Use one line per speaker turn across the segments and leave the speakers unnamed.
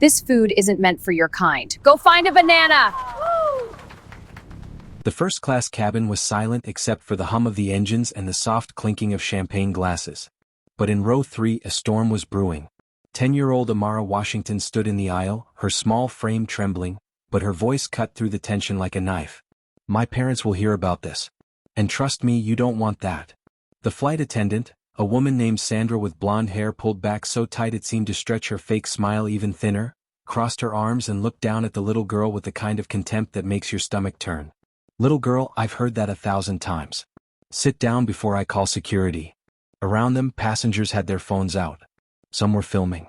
This food isn't meant for your kind. Go find a banana!
The first-class cabin was silent except for the hum of the engines and the soft clinking of champagne glasses. But in row 3 a storm was brewing. 10-year-old Amara Washington stood in the aisle, her small frame trembling, but her voice cut through the tension like a knife. "My parents will hear about this. And trust me, you don't want that." The flight attendant, a woman named Sandra with blonde hair pulled back so tight it seemed to stretch her fake smile even thinner, crossed her arms and looked down at the little girl with the kind of contempt that makes your stomach turn. "Little girl, I've heard that 1,000 times. Sit down before I call security." Around them, passengers had their phones out. Some were filming.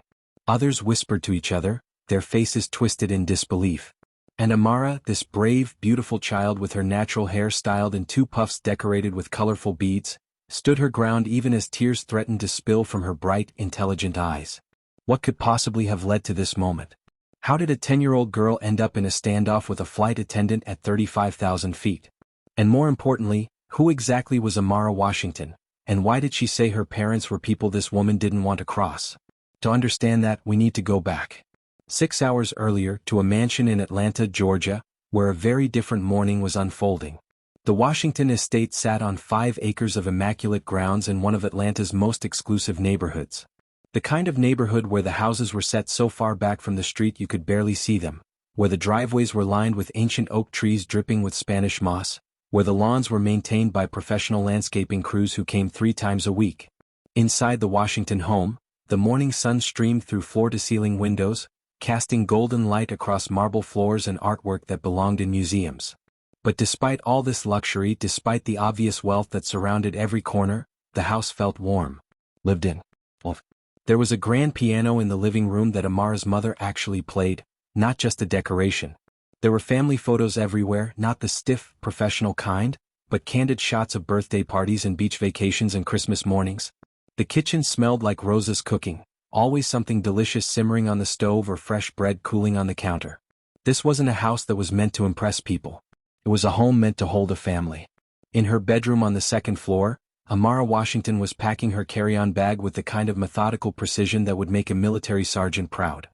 Others whispered to each other, their faces twisted in disbelief. And Amara, this brave, beautiful child with her natural hair styled in 2 puffs decorated with colorful beads, stood her ground even as tears threatened to spill from her bright, intelligent eyes. What could possibly have led to this moment? How did a 10-year-old girl end up in a standoff with a flight attendant at 35,000 feet? And more importantly, who exactly was Amara Washington, and why did she say her parents were people this woman didn't want to cross? To understand that, we need to go back 6 hours earlier to a mansion in Atlanta, Georgia, where a very different morning was unfolding. The Washington estate sat on 5 acres of immaculate grounds in one of Atlanta's most exclusive neighborhoods. The kind of neighborhood where the houses were set so far back from the street you could barely see them, where the driveways were lined with ancient oak trees dripping with Spanish moss, where the lawns were maintained by professional landscaping crews who came 3 times a week. Inside the Washington home, the morning sun streamed through floor-to-ceiling windows, casting golden light across marble floors and artwork that belonged in museums. But despite all this luxury, despite the obvious wealth that surrounded every corner, the house felt warm. Lived in. There was a grand piano in the living room that Amara's mother actually played, not just a decoration. There were family photos everywhere, not the stiff, professional kind, but candid shots of birthday parties and beach vacations and Christmas mornings. The kitchen smelled like Rosa's cooking, always something delicious simmering on the stove or fresh bread cooling on the counter. This wasn't a house that was meant to impress people. It was a home meant to hold a family. In her bedroom on the 2nd floor, Amara Washington was packing her carry-on bag with the kind of methodical precision that would make a military sergeant proud.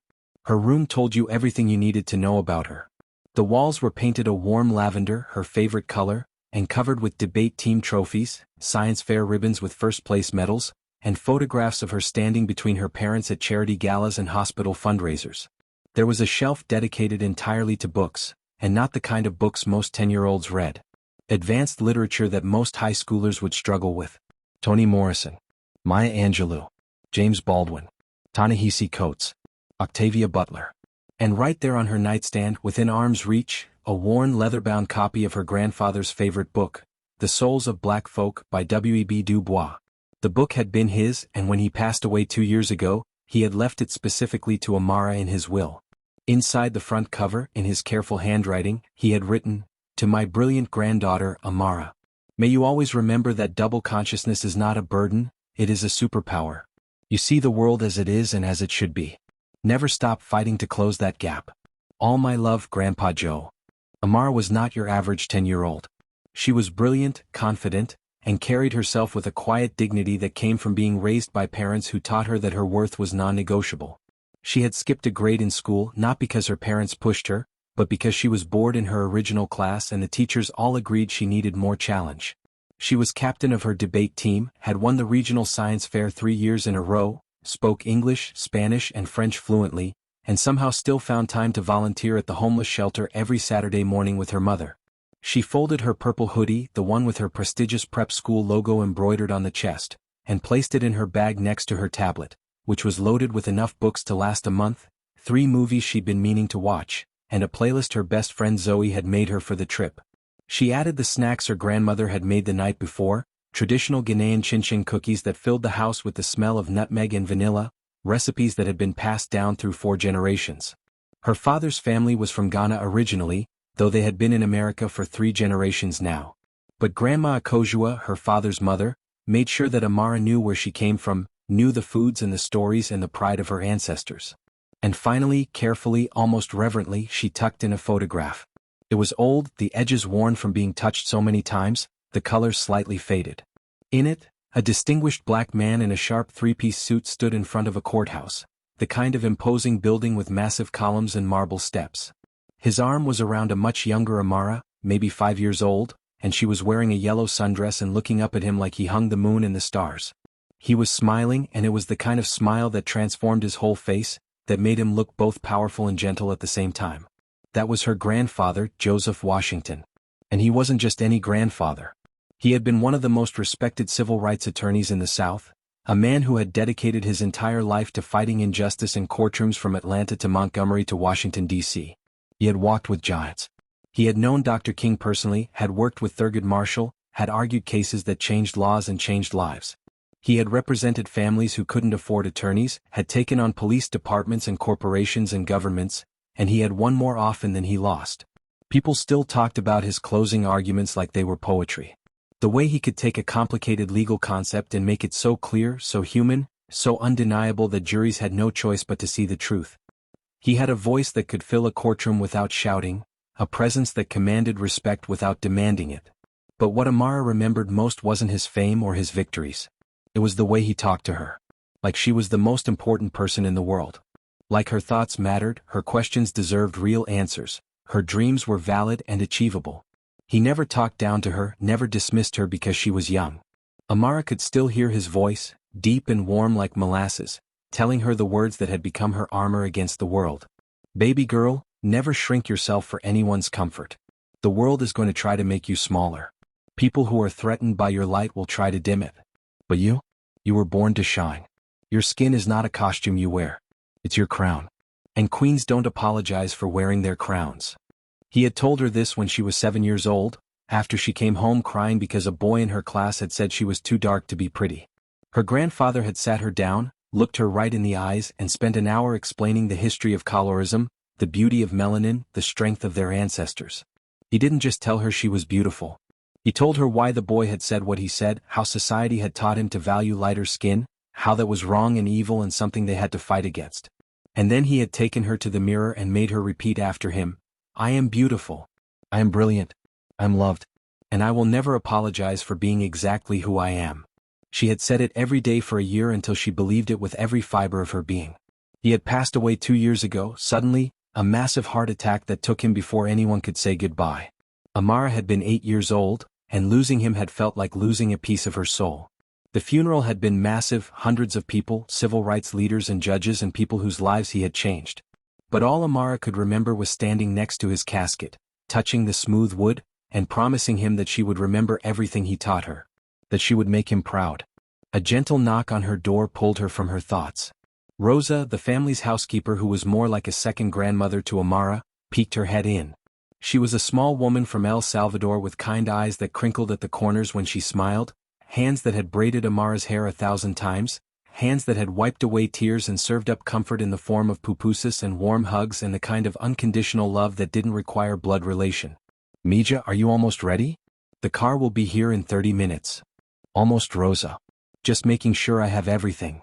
Her room told you everything you needed to know about her. The walls were painted a warm lavender, her favorite color, and covered with debate team trophies, science fair ribbons with first-place medals, and photographs of her standing between her parents at charity galas and hospital fundraisers. There was a shelf dedicated entirely to books, and not the kind of books most 10-year-olds read. Advanced literature that most high schoolers would struggle with. Toni Morrison, Maya Angelou, James Baldwin, Ta-Nehisi Coates, Octavia Butler. And right there on her nightstand, within arm's reach, a worn leather-bound copy of her grandfather's favorite book, The Souls of Black Folk by W.E.B. Du Bois. The book had been his, and when he passed away 2 years ago, he had left it specifically to Amara in his will. Inside the front cover, in his careful handwriting, he had written, "To my brilliant granddaughter, Amara. May you always remember that double consciousness is not a burden, it is a superpower. You see the world as it is and as it should be. Never stop fighting to close that gap. All my love, Grandpa Joe." Amara was not your average 10-year-old. She was brilliant, confident, and carried herself with a quiet dignity that came from being raised by parents who taught her that her worth was non-negotiable. She had skipped a grade in school not because her parents pushed her, but because she was bored in her original class and the teachers all agreed she needed more challenge. She was captain of her debate team, had won the regional science fair 3 years in a row, spoke English, Spanish, and French fluently, and somehow still found time to volunteer at the homeless shelter every Saturday morning with her mother. She folded her purple hoodie, the one with her prestigious prep school logo embroidered on the chest, and placed it in her bag next to her tablet, which was loaded with enough books to last a month, 3 movies she'd been meaning to watch, and a playlist her best friend Zoe had made her for the trip. She added the snacks her grandmother had made the night before, traditional Ghanaian chin-chin cookies that filled the house with the smell of nutmeg and vanilla, recipes that had been passed down through 4 generations. Her father's family was from Ghana originally, though they had been in America for 3 generations now. But Grandma Akojua, her father's mother, made sure that Amara knew where she came from, knew the foods and the stories and the pride of her ancestors. And finally, carefully, almost reverently, she tucked in a photograph. It was old, the edges worn from being touched so many times, the colors slightly faded. In it, a distinguished black man in a sharp 3-piece suit stood in front of a courthouse, the kind of imposing building with massive columns and marble steps. His arm was around a much younger Amara, maybe 5 years old, and she was wearing a yellow sundress and looking up at him like he hung the moon and the stars. He was smiling, and it was the kind of smile that transformed his whole face, that made him look both powerful and gentle at the same time. That was her grandfather, Joseph Washington. And he wasn't just any grandfather. He had been one of the most respected civil rights attorneys in the South, a man who had dedicated his entire life to fighting injustice in courtrooms from Atlanta to Montgomery to Washington, D.C. He had walked with giants. He had known Dr. King personally, had worked with Thurgood Marshall, had argued cases that changed laws and changed lives. He had represented families who couldn't afford attorneys, had taken on police departments and corporations and governments, and he had won more often than he lost. People still talked about his closing arguments like they were poetry. The way he could take a complicated legal concept and make it so clear, so human, so undeniable that juries had no choice but to see the truth. He had a voice that could fill a courtroom without shouting, a presence that commanded respect without demanding it. But what Amara remembered most wasn't his fame or his victories. It was the way he talked to her. Like she was the most important person in the world. Like her thoughts mattered, her questions deserved real answers, her dreams were valid and achievable. He never talked down to her, never dismissed her because she was young. Amara could still hear his voice, deep and warm like molasses, telling her the words that had become her armor against the world. Baby girl, never shrink yourself for anyone's comfort. The world is going to try to make you smaller. People who are threatened by your light will try to dim it. But you were born to shine. Your skin is not a costume you wear. It's your crown. And queens don't apologize for wearing their crowns. He had told her this when she was 7 years old, after she came home crying because a boy in her class had said she was too dark to be pretty. Her grandfather had sat her down, looked her right in the eyes, and spent an hour explaining the history of colorism, the beauty of melanin, the strength of their ancestors. He didn't just tell her she was beautiful. He told her why the boy had said what he said, how society had taught him to value lighter skin, how that was wrong and evil and something they had to fight against. And then he had taken her to the mirror and made her repeat after him, I am beautiful. I am brilliant. I am loved. And I will never apologize for being exactly who I am. She had said it every day for a year until she believed it with every fiber of her being. He had passed away 2 years ago, suddenly, a massive heart attack that took him before anyone could say goodbye. Amara had been 8 years old, and losing him had felt like losing a piece of her soul. The funeral had been massive, hundreds of people, civil rights leaders and judges and people whose lives he had changed. But all Amara could remember was standing next to his casket, touching the smooth wood, and promising him that she would remember everything he taught her. That she would make him proud. A gentle knock on her door pulled her from her thoughts. Rosa, the family's housekeeper who was more like a second grandmother to Amara, peeked her head in. She was a small woman from El Salvador with kind eyes that crinkled at the corners when she smiled, hands that had braided Amara's hair 1,000 times, hands that had wiped away tears and served up comfort in the form of pupusas and warm hugs and the kind of unconditional love that didn't require blood relation. Mija, are you almost ready? The car will be here in 30 minutes. Almost, Rosa. Just making sure I have everything.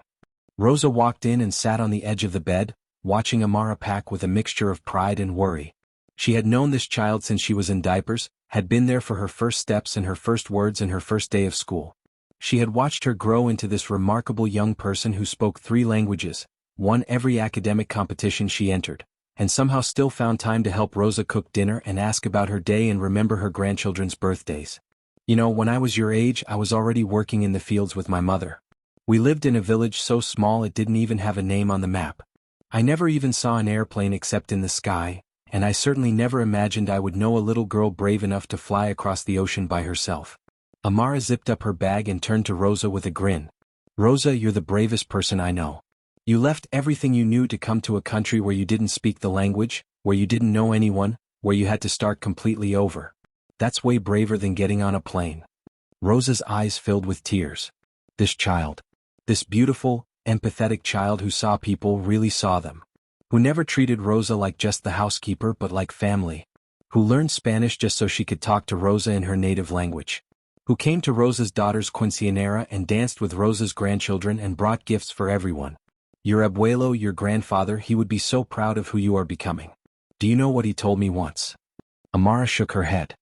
Rosa walked in and sat on the edge of the bed, watching Amara pack with a mixture of pride and worry. She had known this child since she was in diapers, had been there for her first steps and her first words and her first day of school. She had watched her grow into this remarkable young person who spoke 3 languages, won every academic competition she entered, and somehow still found time to help Rosa cook dinner and ask about her day and remember her grandchildren's birthdays. You know, when I was your age, I was already working in the fields with my mother. We lived in a village so small it didn't even have a name on the map. I never even saw an airplane except in the sky, and I certainly never imagined I would know a little girl brave enough to fly across the ocean by herself. Amara zipped up her bag and turned to Rosa with a grin. Rosa, you're the bravest person I know. You left everything you knew to come to a country where you didn't speak the language, where you didn't know anyone, where you had to start completely over. That's way braver than getting on a plane. Rosa's eyes filled with tears. This child. This beautiful, empathetic child who saw people really saw them. Who never treated Rosa like just the housekeeper but like family. Who learned Spanish just so she could talk to Rosa in her native language. Who came to Rosa's daughter's quinceañera and danced with Rosa's grandchildren and brought gifts for everyone. Your abuelo, your grandfather, he would be so proud of who you are becoming. Do you know what he told me once? Amara shook her head.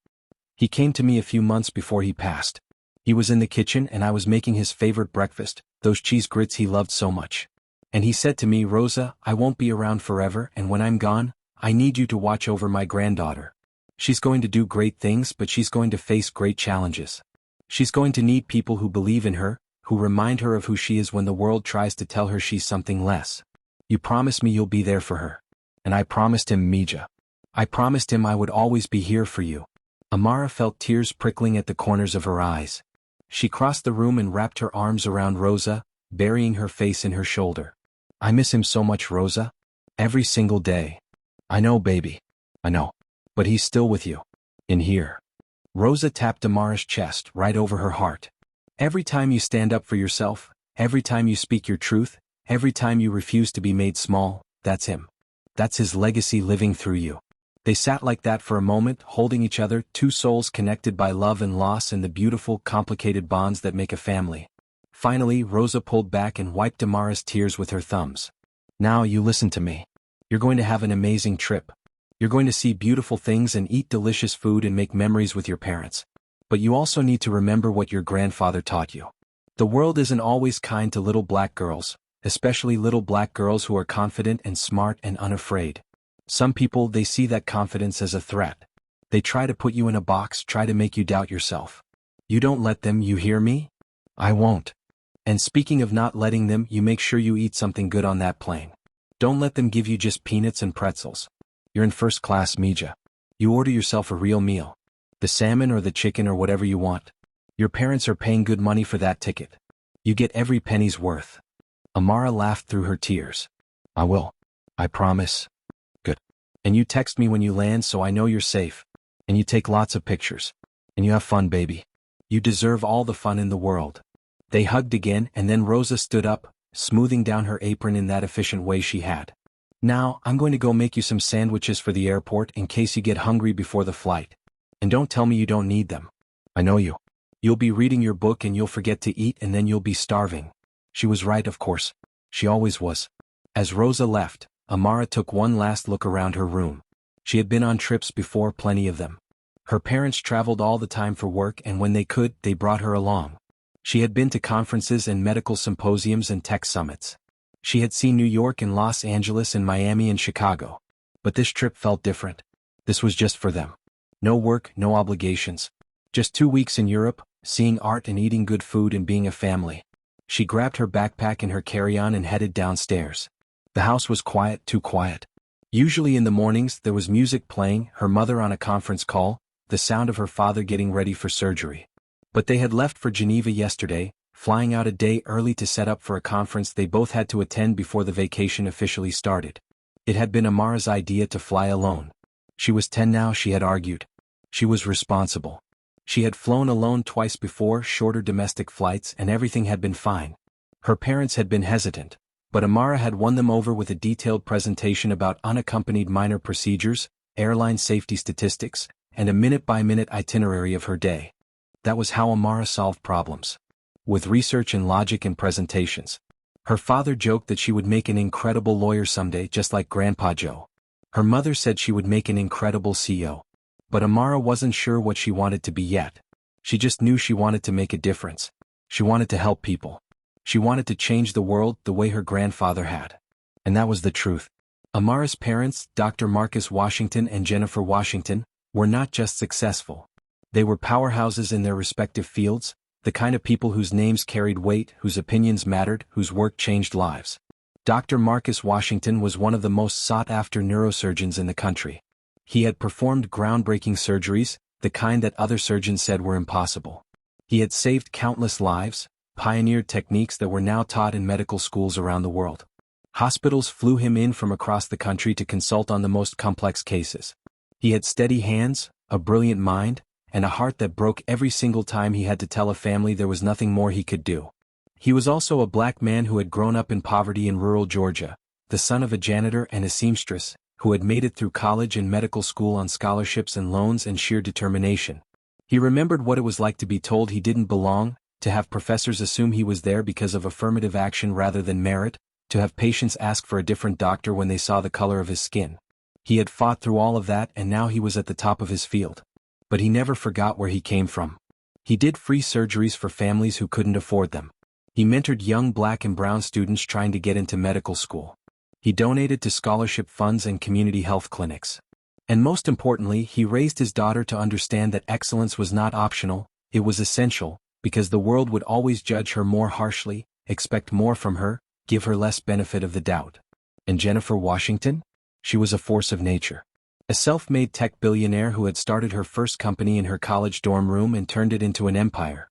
He came to me a few months before he passed. He was in the kitchen and I was making his favorite breakfast, those cheese grits he loved so much. And he said to me, Rosa, I won't be around forever, and when I'm gone, I need you to watch over my granddaughter. She's going to do great things, but she's going to face great challenges. She's going to need people who believe in her, who remind her of who she is when the world tries to tell her she's something less. You promise me you'll be there for her. And I promised him, Mija. I promised him I would always be here for you. Amara felt tears prickling at the corners of her eyes. She crossed the room and wrapped her arms around Rosa, burying her face in her shoulder. I miss him so much, Rosa. Every single day. I know, baby. I know. But he's still with you. In here. Rosa tapped Amara's chest right over her heart. Every time you stand up for yourself, every time you speak your truth, every time you refuse to be made small, that's him. That's his legacy living through you. They sat like that for a moment, holding each other, two souls connected by love and loss and the beautiful, complicated bonds that make a family. Finally, Rosa pulled back and wiped Amara's tears with her thumbs. Now you listen to me. You're going to have an amazing trip. You're going to see beautiful things and eat delicious food and make memories with your parents. But you also need to remember what your grandfather taught you. The world isn't always kind to little black girls, especially little black girls who are confident and smart and unafraid. Some people, they see that confidence as a threat. They try to put you in a box, try to make you doubt yourself. You don't let them, you hear me? I won't. And speaking of not letting them, you make sure you eat something good on that plane. Don't let them give you just peanuts and pretzels. You're in first class, Mija. You order yourself a real meal. The salmon or the chicken or whatever you want. Your parents are paying good money for that ticket. You get every penny's worth. Amara laughed through her tears. I will. I promise. Good. And you text me when you land so I know you're safe. And you take lots of pictures. And you have fun, baby. You deserve all the fun in the world. They hugged again, and then Rosa stood up, smoothing down her apron in that efficient way she had. Now, I'm going to go make you some sandwiches for the airport in case you get hungry before the flight. And don't tell me you don't need them. I know you. You'll be reading your book and you'll forget to eat and then you'll be starving. She was right, of course. She always was. As Rosa left, Amara took one last look around her room. She had been on trips before, plenty of them. Her parents traveled all the time for work, and when they could, they brought her along. She had been to conferences and medical symposiums and tech summits. She had seen New York and Los Angeles and Miami and Chicago. But this trip felt different. This was just for them. No work, no obligations. Just 2 weeks in Europe, seeing art and eating good food and being a family. She grabbed her backpack and her carry-on and headed downstairs. The house was quiet, too quiet. Usually in the mornings there was music playing, her mother on a conference call, the sound of her father getting ready for surgery. But they had left for Geneva yesterday, flying out a day early to set up for a conference they both had to attend before the vacation officially started. It had been Amara's idea to fly alone. She was 10 now, she had argued. She was responsible. She had flown alone twice before, shorter domestic flights, and everything had been fine. Her parents had been hesitant, but Amara had won them over with a detailed presentation about unaccompanied minor procedures, airline safety statistics, and a minute-by-minute itinerary of her day. That was how Amara solved problems. With research and logic and presentations. Her father joked that she would make an incredible lawyer someday, just like Grandpa Joe. Her mother said she would make an incredible CEO. But Amara wasn't sure what she wanted to be yet. She just knew she wanted to make a difference. She wanted to help people. She wanted to change the world the way her grandfather had. And that was the truth. Amara's parents, Dr. Marcus Washington and Jennifer Washington, were not just successful. They were powerhouses in their respective fields, the kind of people whose names carried weight, whose opinions mattered, whose work changed lives. Dr. Marcus Washington was one of the most sought-after neurosurgeons in the country. He had performed groundbreaking surgeries, the kind that other surgeons said were impossible. He had saved countless lives, pioneered techniques that were now taught in medical schools around the world. Hospitals flew him in from across the country to consult on the most complex cases. He had steady hands, a brilliant mind, and a heart that broke every single time he had to tell a family there was nothing more he could do. He was also a black man who had grown up in poverty in rural Georgia, the son of a janitor and a seamstress, who had made it through college and medical school on scholarships and loans and sheer determination. He remembered what it was like to be told he didn't belong, to have professors assume he was there because of affirmative action rather than merit, to have patients ask for a different doctor when they saw the color of his skin. He had fought through all of that, and now he was at the top of his field. But he never forgot where he came from. He did free surgeries for families who couldn't afford them. He mentored young black and brown students trying to get into medical school. He donated to scholarship funds and community health clinics. And most importantly, he raised his daughter to understand that excellence was not optional, it was essential, because the world would always judge her more harshly, expect more from her, give her less benefit of the doubt. And Jennifer Washington? She was a force of nature. A self-made tech billionaire who had started her first company in her college dorm room and turned it into an empire.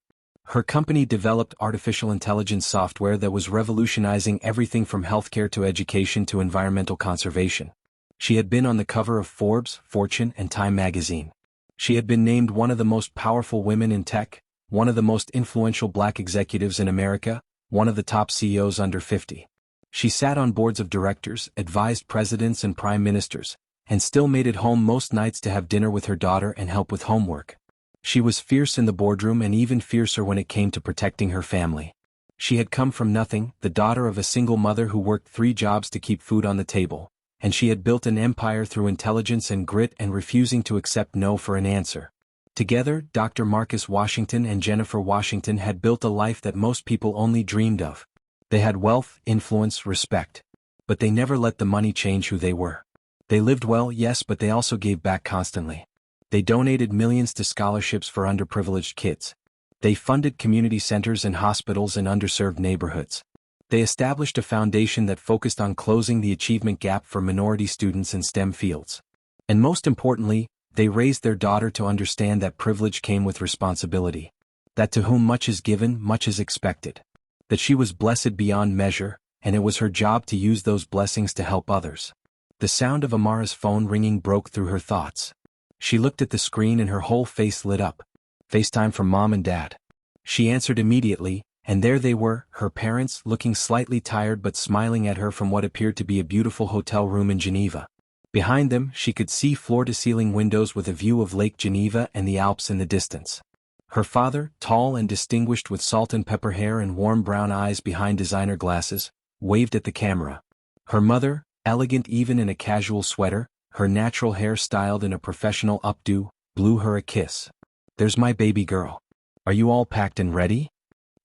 Her company developed artificial intelligence software that was revolutionizing everything from healthcare to education to environmental conservation. She had been on the cover of Forbes, Fortune, and Time magazine. She had been named one of the most powerful women in tech, one of the most influential black executives in America, one of the top CEOs under 50. She sat on boards of directors, advised presidents and prime ministers, and still made it home most nights to have dinner with her daughter and help with homework. She was fierce in the boardroom and even fiercer when it came to protecting her family. She had come from nothing, the daughter of a single mother who worked 3 jobs to keep food on the table, and she had built an empire through intelligence and grit and refusing to accept no for an answer. Together, Dr. Marcus Washington and Jennifer Washington had built a life that most people only dreamed of. They had wealth, influence, respect. But they never let the money change who they were. They lived well, yes, but they also gave back constantly. They donated millions to scholarships for underprivileged kids. They funded community centers and hospitals in underserved neighborhoods. They established a foundation that focused on closing the achievement gap for minority students in STEM fields. And most importantly, they raised their daughter to understand that privilege came with responsibility. That to whom much is given, much is expected. That she was blessed beyond measure, and it was her job to use those blessings to help others. The sound of Amara's phone ringing broke through her thoughts. She looked at the screen and her whole face lit up. FaceTime from Mom and Dad. She answered immediately, and there they were, her parents, looking slightly tired but smiling at her from what appeared to be a beautiful hotel room in Geneva. Behind them, she could see floor-to-ceiling windows with a view of Lake Geneva and the Alps in the distance. Her father, tall and distinguished with salt and pepper hair and warm brown eyes behind designer glasses, waved at the camera. Her mother, elegant even in a casual sweater, her natural hair styled in a professional updo, blew her a kiss. "There's my baby girl. Are you all packed and ready?"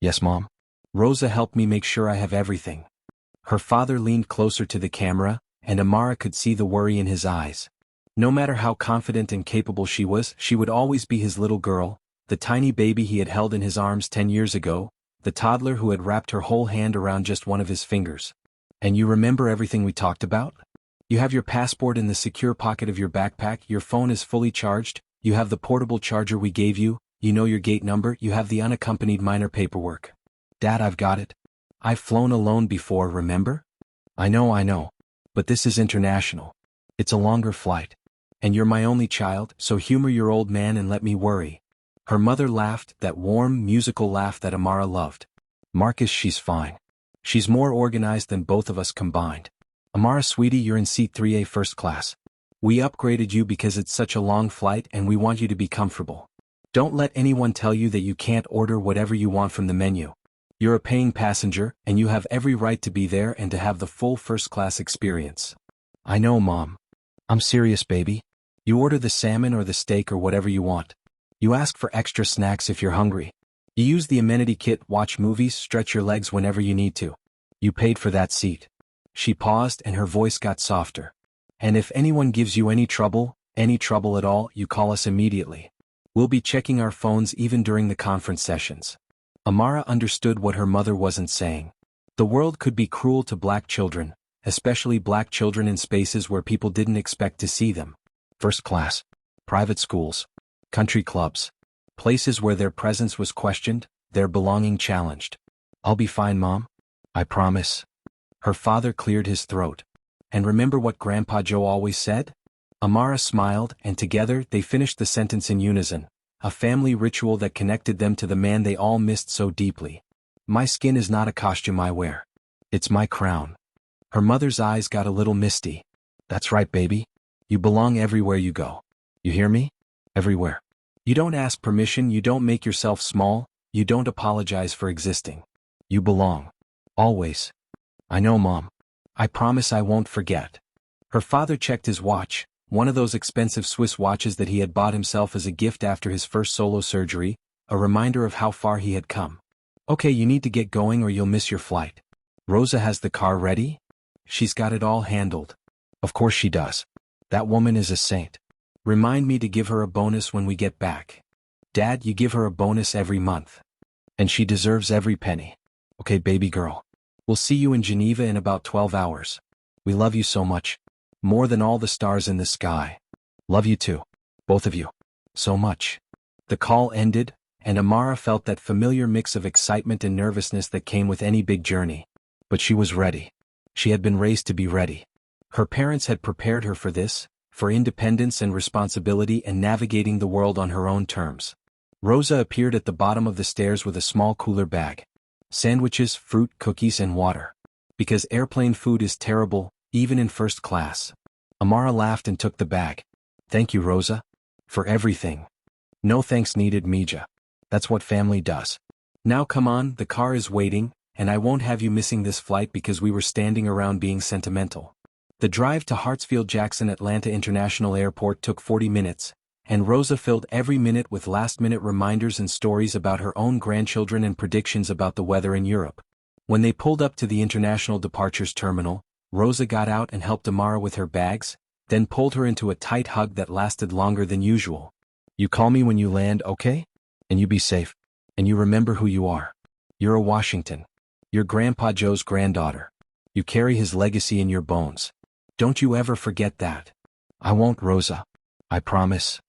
"Yes, Mom. Rosa helped me make sure I have everything." Her father leaned closer to the camera, and Amara could see the worry in his eyes. No matter how confident and capable she was, she would always be his little girl, the tiny baby he had held in his arms 10 years ago, the toddler who had wrapped her whole hand around just one of his fingers. "And you remember everything we talked about? You have your passport in the secure pocket of your backpack, your phone is fully charged, you have the portable charger we gave you, you know your gate number, you have the unaccompanied minor paperwork." "Dad, I've got it. I've flown alone before, remember?" I know. But this is international. It's a longer flight. And you're my only child, so humor your old man and let me worry." Her mother laughed, that warm, musical laugh that Amara loved. "Marcus, she's fine. She's more organized than both of us combined. Amara, sweetie, you're in seat 3A first class. We upgraded you because it's such a long flight and we want you to be comfortable. Don't let anyone tell you that you can't order whatever you want from the menu. You're a paying passenger, and you have every right to be there and to have the full first-class experience." "I know, Mom. I'm serious, baby. You order the salmon or the steak or whatever you want. You ask for extra snacks if you're hungry. You use the amenity kit, watch movies, stretch your legs whenever you need to. You paid for that seat." She paused and her voice got softer. "And if anyone gives you any trouble at all, you call us immediately. We'll be checking our phones even during the conference sessions." Amara understood what her mother wasn't saying. The world could be cruel to black children, especially black children in spaces where people didn't expect to see them. First class, private schools, country clubs, places where their presence was questioned, their belonging challenged. "I'll be fine, Mom. I promise." Her father cleared his throat. "And remember what Grandpa Joe always said?" Amara smiled, and together they finished the sentence in unison, a family ritual that connected them to the man they all missed so deeply. "My skin is not a costume I wear. It's my crown." Her mother's eyes got a little misty. "That's right, baby. You belong everywhere you go. You hear me? Everywhere. You don't ask permission, you don't make yourself small, you don't apologize for existing. You belong. Always." "I know, Mom. I promise I won't forget." Her father checked his watch, one of those expensive Swiss watches that he had bought himself as a gift after his first solo surgery, a reminder of how far he had come. Okay, you need to get going or you'll miss your flight. Rosa has the car ready? She's got it all handled. Of course she does. That woman is a saint. Remind me to give her a bonus when we get back. Dad, you give her a bonus every month. And she deserves every penny. Okay, baby girl. We'll see you in Geneva in about 12 hours. We love you so much. More than all the stars in the sky. Love you too. Both of you. So much. The call ended, and Amara felt that familiar mix of excitement and nervousness that came with any big journey. But she was ready. She had been raised to be ready. Her parents had prepared her for this, for independence and responsibility and navigating the world on her own terms. Rosa appeared at the bottom of the stairs with a small cooler bag. Sandwiches, fruit, cookies, and water. Because airplane food is terrible, even in first class. Amara laughed and took the bag. Thank you, Rosa. For everything. No thanks needed, Mija. That's what family does. Now come on, the car is waiting, and I won't have you missing this flight because we were standing around being sentimental. The drive to Hartsfield-Jackson Atlanta International Airport took 40 minutes, and Rosa filled every minute with last-minute reminders and stories about her own grandchildren and predictions about the weather in Europe. When they pulled up to the International Departures Terminal, Rosa got out and helped Amara with her bags, then pulled her into a tight hug that lasted longer than usual. You call me when you land, okay? And you be safe. And you remember who you are. You're a Washington. You're Grandpa Joe's granddaughter. You carry his legacy in your bones. Don't you ever forget that. I won't, Rosa. I promise.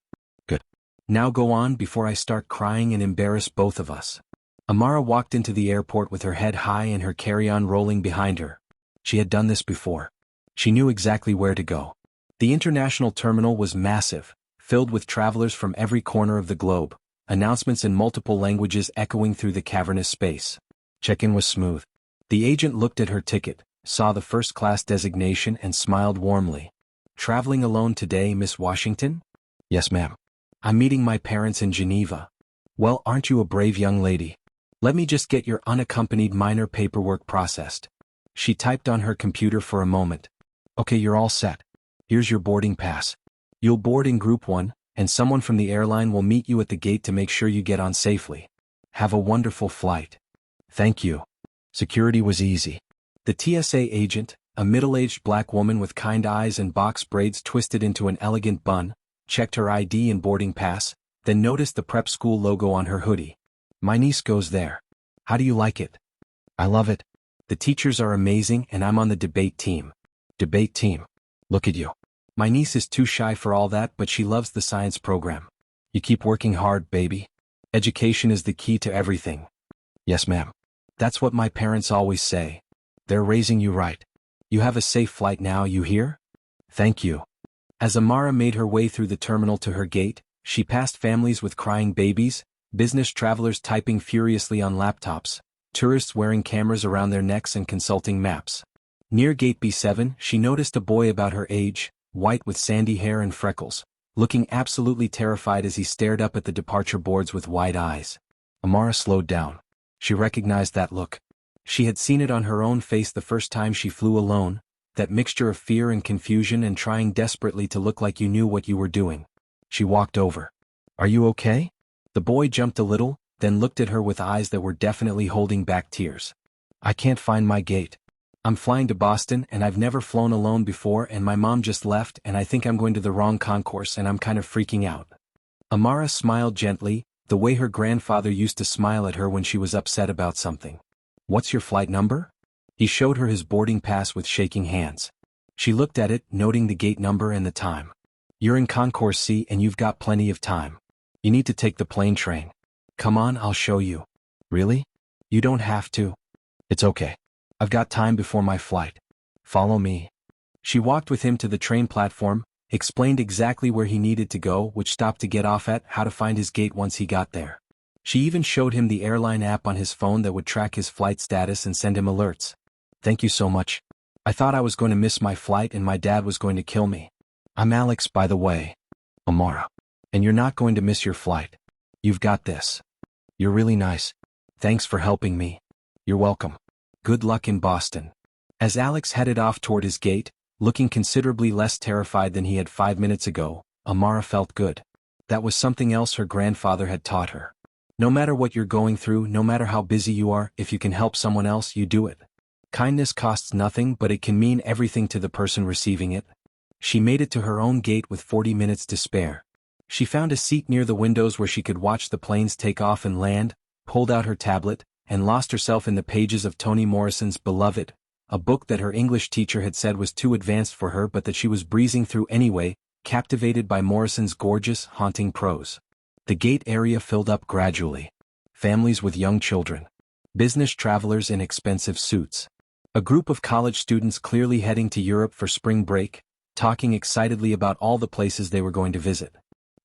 Good. Now go on before I start crying and embarrass both of us. Amara walked into the airport with her head high and her carry-on rolling behind her. She had done this before. She knew exactly where to go. The international terminal was massive, filled with travelers from every corner of the globe, announcements in multiple languages echoing through the cavernous space. Check-in was smooth. The agent looked at her ticket, saw the first-class designation and smiled warmly. Traveling alone today, Miss Washington? Yes, ma'am. I'm meeting my parents in Geneva. Well, aren't you a brave young lady? Let me just get your unaccompanied minor paperwork processed. She typed on her computer for a moment. Okay, you're all set. Here's your boarding pass. You'll board in Group 1, and someone from the airline will meet you at the gate to make sure you get on safely. Have a wonderful flight. Thank you. Security was easy. The TSA agent, a middle-aged black woman with kind eyes and box braids twisted into an elegant bun, checked her ID and boarding pass, then noticed the prep school logo on her hoodie. My niece goes there. How do you like it? I love it. The teachers are amazing and I'm on the debate team. Debate team. Look at you. My niece is too shy for all that, but she loves the science program. You keep working hard, baby. Education is the key to everything. Yes, ma'am. That's what my parents always say. They're raising you right. You have a safe flight now, you hear? Thank you. As Amara made her way through the terminal to her gate, she passed families with crying babies, business travelers typing furiously on laptops, tourists wearing cameras around their necks and consulting maps. Near gate B7, she noticed a boy about her age, white with sandy hair and freckles, looking absolutely terrified as he stared up at the departure boards with wide eyes. Amara slowed down. She recognized that look. She had seen it on her own face the first time she flew alone, that mixture of fear and confusion and trying desperately to look like you knew what you were doing. She walked over. Are you okay? The boy jumped a little, then looked at her with eyes that were definitely holding back tears. I can't find my gate. I'm flying to Boston and I've never flown alone before and my mom just left and I think I'm going to the wrong concourse and I'm kind of freaking out. Amara smiled gently, the way her grandfather used to smile at her when she was upset about something. What's your flight number? He showed her his boarding pass with shaking hands. She looked at it, noting the gate number and the time. You're in Concourse C and you've got plenty of time. You need to take the plane train. Come on, I'll show you. Really? You don't have to. It's okay. I've got time before my flight. Follow me. She walked with him to the train platform, explained exactly where he needed to go, which stop to get off at, how to find his gate once he got there. She even showed him the airline app on his phone that would track his flight status and send him alerts. Thank you so much. I thought I was going to miss my flight and my dad was going to kill me. I'm Alex, by the way. Amara. And you're not going to miss your flight. You've got this. You're really nice. Thanks for helping me. You're welcome. Good luck in Boston. As Alex headed off toward his gate, looking considerably less terrified than he had 5 minutes ago, Amara felt good. That was something else her grandfather had taught her. No matter what you're going through, no matter how busy you are, if you can help someone else, you do it. Kindness costs nothing, but it can mean everything to the person receiving it. She made it to her own gate with 40 minutes to spare. She found a seat near the windows where she could watch the planes take off and land, pulled out her tablet, and lost herself in the pages of Toni Morrison's Beloved, a book that her English teacher had said was too advanced for her but that she was breezing through anyway, captivated by Morrison's gorgeous, haunting prose. The gate area filled up gradually. Families with young children. Business travelers in expensive suits. A group of college students clearly heading to Europe for spring break, talking excitedly about all the places they were going to visit.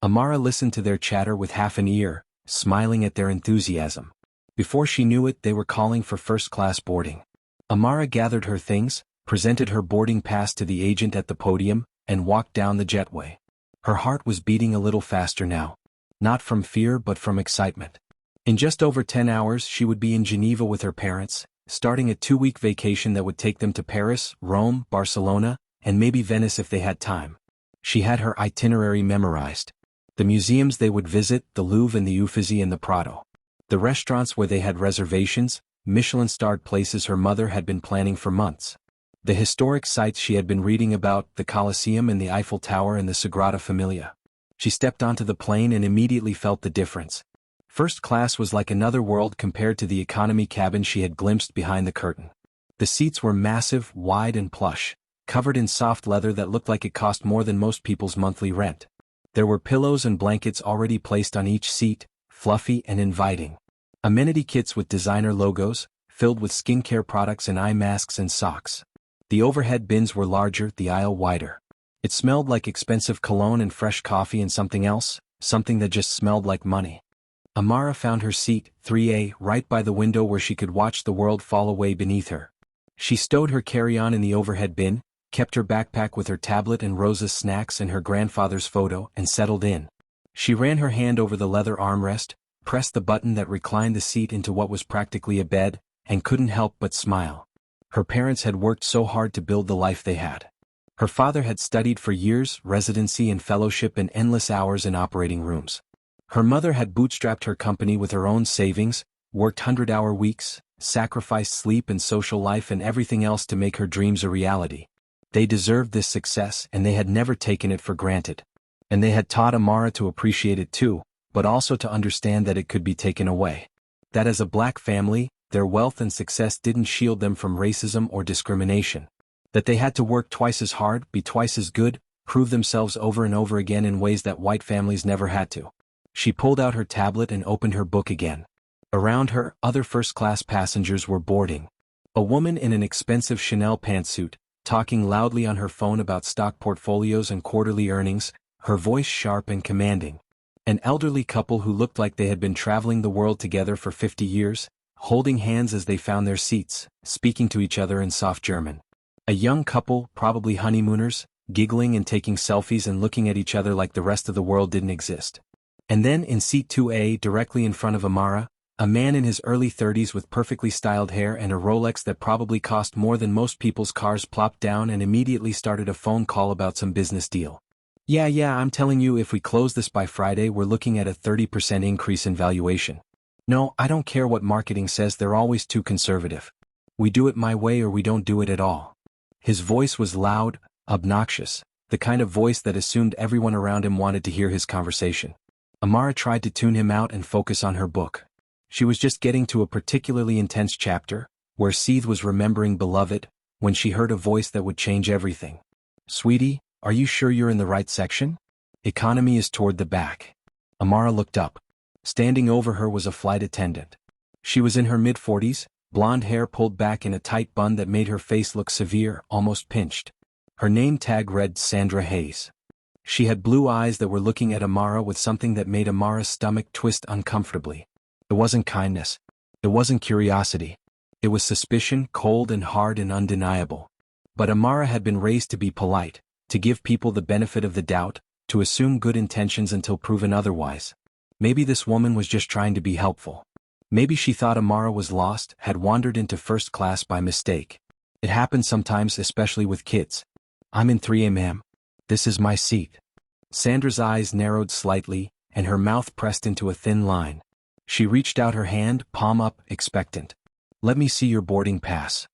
Amara listened to their chatter with half an ear, smiling at their enthusiasm. Before she knew it, they were calling for first-class boarding. Amara gathered her things, presented her boarding pass to the agent at the podium, and walked down the jetway. Her heart was beating a little faster now. Not from fear but from excitement. In just over 10 hours she would be in Geneva with her parents, starting a 2-week vacation that would take them to Paris, Rome, Barcelona, and maybe Venice if they had time. She had her itinerary memorized. The museums they would visit, the Louvre and the Uffizi and the Prado. The restaurants where they had reservations, Michelin-starred places her mother had been planning for months. The historic sites she had been reading about, the Colosseum and the Eiffel Tower and the Sagrada Familia. She stepped onto the plane and immediately felt the difference. First class was like another world compared to the economy cabin she had glimpsed behind the curtain. The seats were massive, wide and plush, covered in soft leather that looked like it cost more than most people's monthly rent. There were pillows and blankets already placed on each seat, fluffy and inviting. Amenity kits with designer logos, filled with skincare products and eye masks and socks. The overhead bins were larger, the aisle wider. It smelled like expensive cologne and fresh coffee and something else, something that just smelled like money. Amara found her seat, 3A, right by the window where she could watch the world fall away beneath her. She stowed her carry-on in the overhead bin, kept her backpack with her tablet and Rosa's snacks and her grandfather's photo, and settled in. She ran her hand over the leather armrest, pressed the button that reclined the seat into what was practically a bed, and couldn't help but smile. Her parents had worked so hard to build the life they had. Her father had studied for years, residency and fellowship and endless hours in operating rooms. Her mother had bootstrapped her company with her own savings, worked 100-hour weeks, sacrificed sleep and social life and everything else to make her dreams a reality. They deserved this success and they had never taken it for granted. And they had taught Amara to appreciate it too, but also to understand that it could be taken away. That as a black family, their wealth and success didn't shield them from racism or discrimination. That they had to work twice as hard, be twice as good, prove themselves over and over again in ways that white families never had to. She pulled out her tablet and opened her book again. Around her, other first-class passengers were boarding. A woman in an expensive Chanel pantsuit, talking loudly on her phone about stock portfolios and quarterly earnings, her voice sharp and commanding. An elderly couple who looked like they had been traveling the world together for 50 years, holding hands as they found their seats, speaking to each other in soft German. A young couple, probably honeymooners, giggling and taking selfies and looking at each other like the rest of the world didn't exist. And then in seat 2A, directly in front of Amara, a man in his early 30s with perfectly styled hair and a Rolex that probably cost more than most people's cars plopped down and immediately started a phone call about some business deal. Yeah, I'm telling you, if we close this by Friday, we're looking at a 30% increase in valuation. No, I don't care what marketing says, they're always too conservative. We do it my way or we don't do it at all. His voice was loud, obnoxious, the kind of voice that assumed everyone around him wanted to hear his conversation. Amara tried to tune him out and focus on her book. She was just getting to a particularly intense chapter, where Seeth was remembering Beloved, when she heard a voice that would change everything. Sweetie, are you sure you're in the right section? Economy is toward the back. Amara looked up. Standing over her was a flight attendant. She was in her mid-40s, blonde hair pulled back in a tight bun that made her face look severe, almost pinched. Her name tag read Sandra Hayes. She had blue eyes that were looking at Amara with something that made Amara's stomach twist uncomfortably. It wasn't kindness. It wasn't curiosity. It was suspicion, cold and hard and undeniable. But Amara had been raised to be polite, to give people the benefit of the doubt, to assume good intentions until proven otherwise. Maybe this woman was just trying to be helpful. Maybe she thought Amara was lost, had wandered into first class by mistake. It happens sometimes, especially with kids. I'm in 3A, ma'am. This is my seat. Sandra's eyes narrowed slightly, and her mouth pressed into a thin line. She reached out her hand, palm up, expectant. "Let me see your boarding pass."